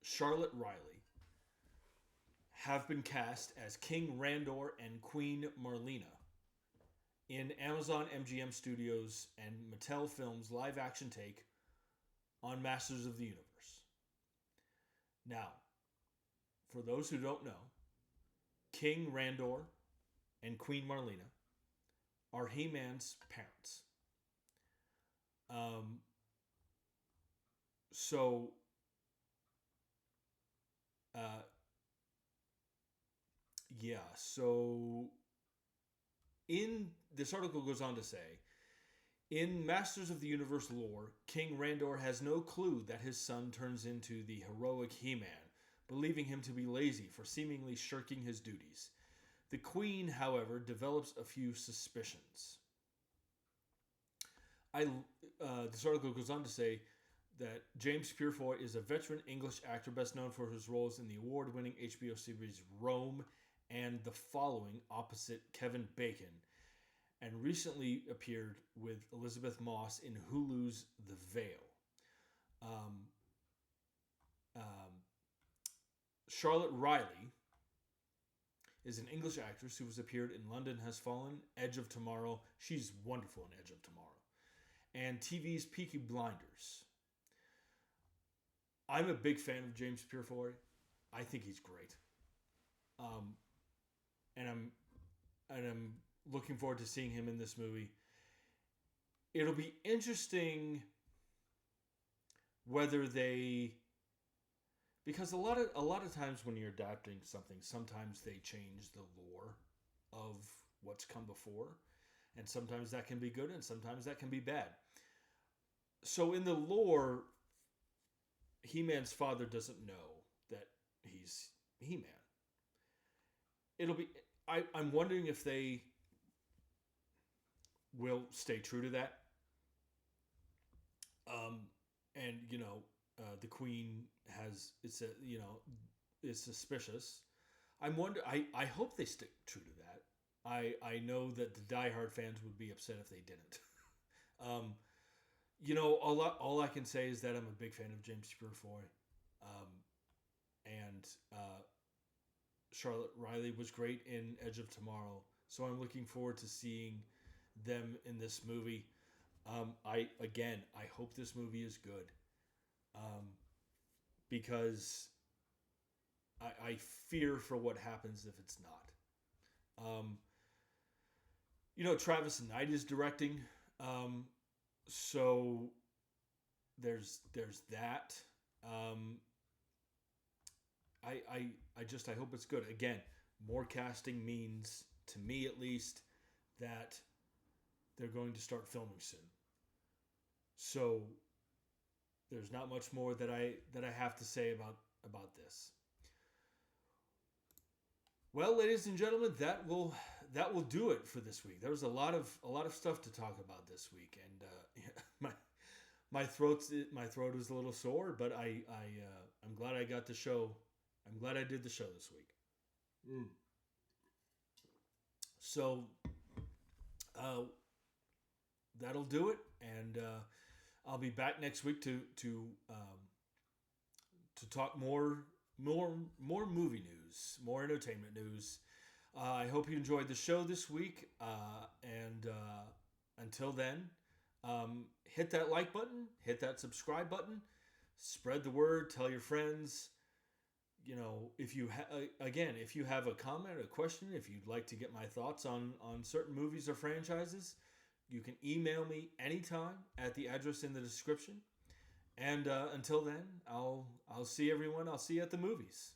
Charlotte Riley have been cast as King Randor and Queen Marlena in Amazon MGM Studios and Mattel Films' live-action take on Masters of the Universe. Now, for those who don't know, King Randor and Queen Marlena are He-Man's parents. So in this article goes on to say, in Masters of the Universe lore, King Randor has no clue that his son turns into the heroic He-Man, believing him to be lazy for seemingly shirking his duties. The Queen, however, develops a few suspicions. This article goes on to say that James Purefoy is a veteran English actor best known for his roles in the award-winning HBO series Rome and The Following opposite Kevin Bacon, and recently appeared with Elizabeth Moss in Hulu's The Veil. Charlotte Riley is an English actress who has appeared in London Has Fallen, Edge of Tomorrow. She's wonderful in Edge of Tomorrow. And TV's Peaky Blinders. I'm a big fan of James Purefoy. I think he's great. And I'm looking forward to seeing him in this movie. It'll be interesting whether they, because a lot of times when you're adapting something, sometimes they change the lore of what's come before, and sometimes that can be good and sometimes that can be bad. So in the lore, He-Man's father doesn't know that he's He-Man. I'm wondering if they will stay true to that. And the Queen is suspicious. I hope they stick true to that. I know that the diehard fans would be upset if they didn't. All I can say is that I'm a big fan of James Purefoy. And Charlotte Riley was great in Edge of Tomorrow. So I'm looking forward to seeing them in this movie. I hope this movie is good. Because I fear for what happens if it's not. Travis Knight is directing. So there's that. I hope it's good. Again, more casting means, to me at least, that they're going to start filming soon. So there's not much more that I have to say about this. Well, ladies and gentlemen, that will do it for this week. There was a lot of stuff to talk about this week, and my throat is a little sore, but I'm glad I got the show. I'm glad I did the show this week. So that'll do it. And I'll be back next week to talk more movie news, more entertainment news. I hope you enjoyed the show this week. And until then, hit that like button, hit that subscribe button, spread the word, tell your friends. You know, if you if you have a comment, a question, if you'd like to get my thoughts on certain movies or franchises, you can email me anytime at the address in the description. And until then, I'll see everyone. I'll see you at the movies.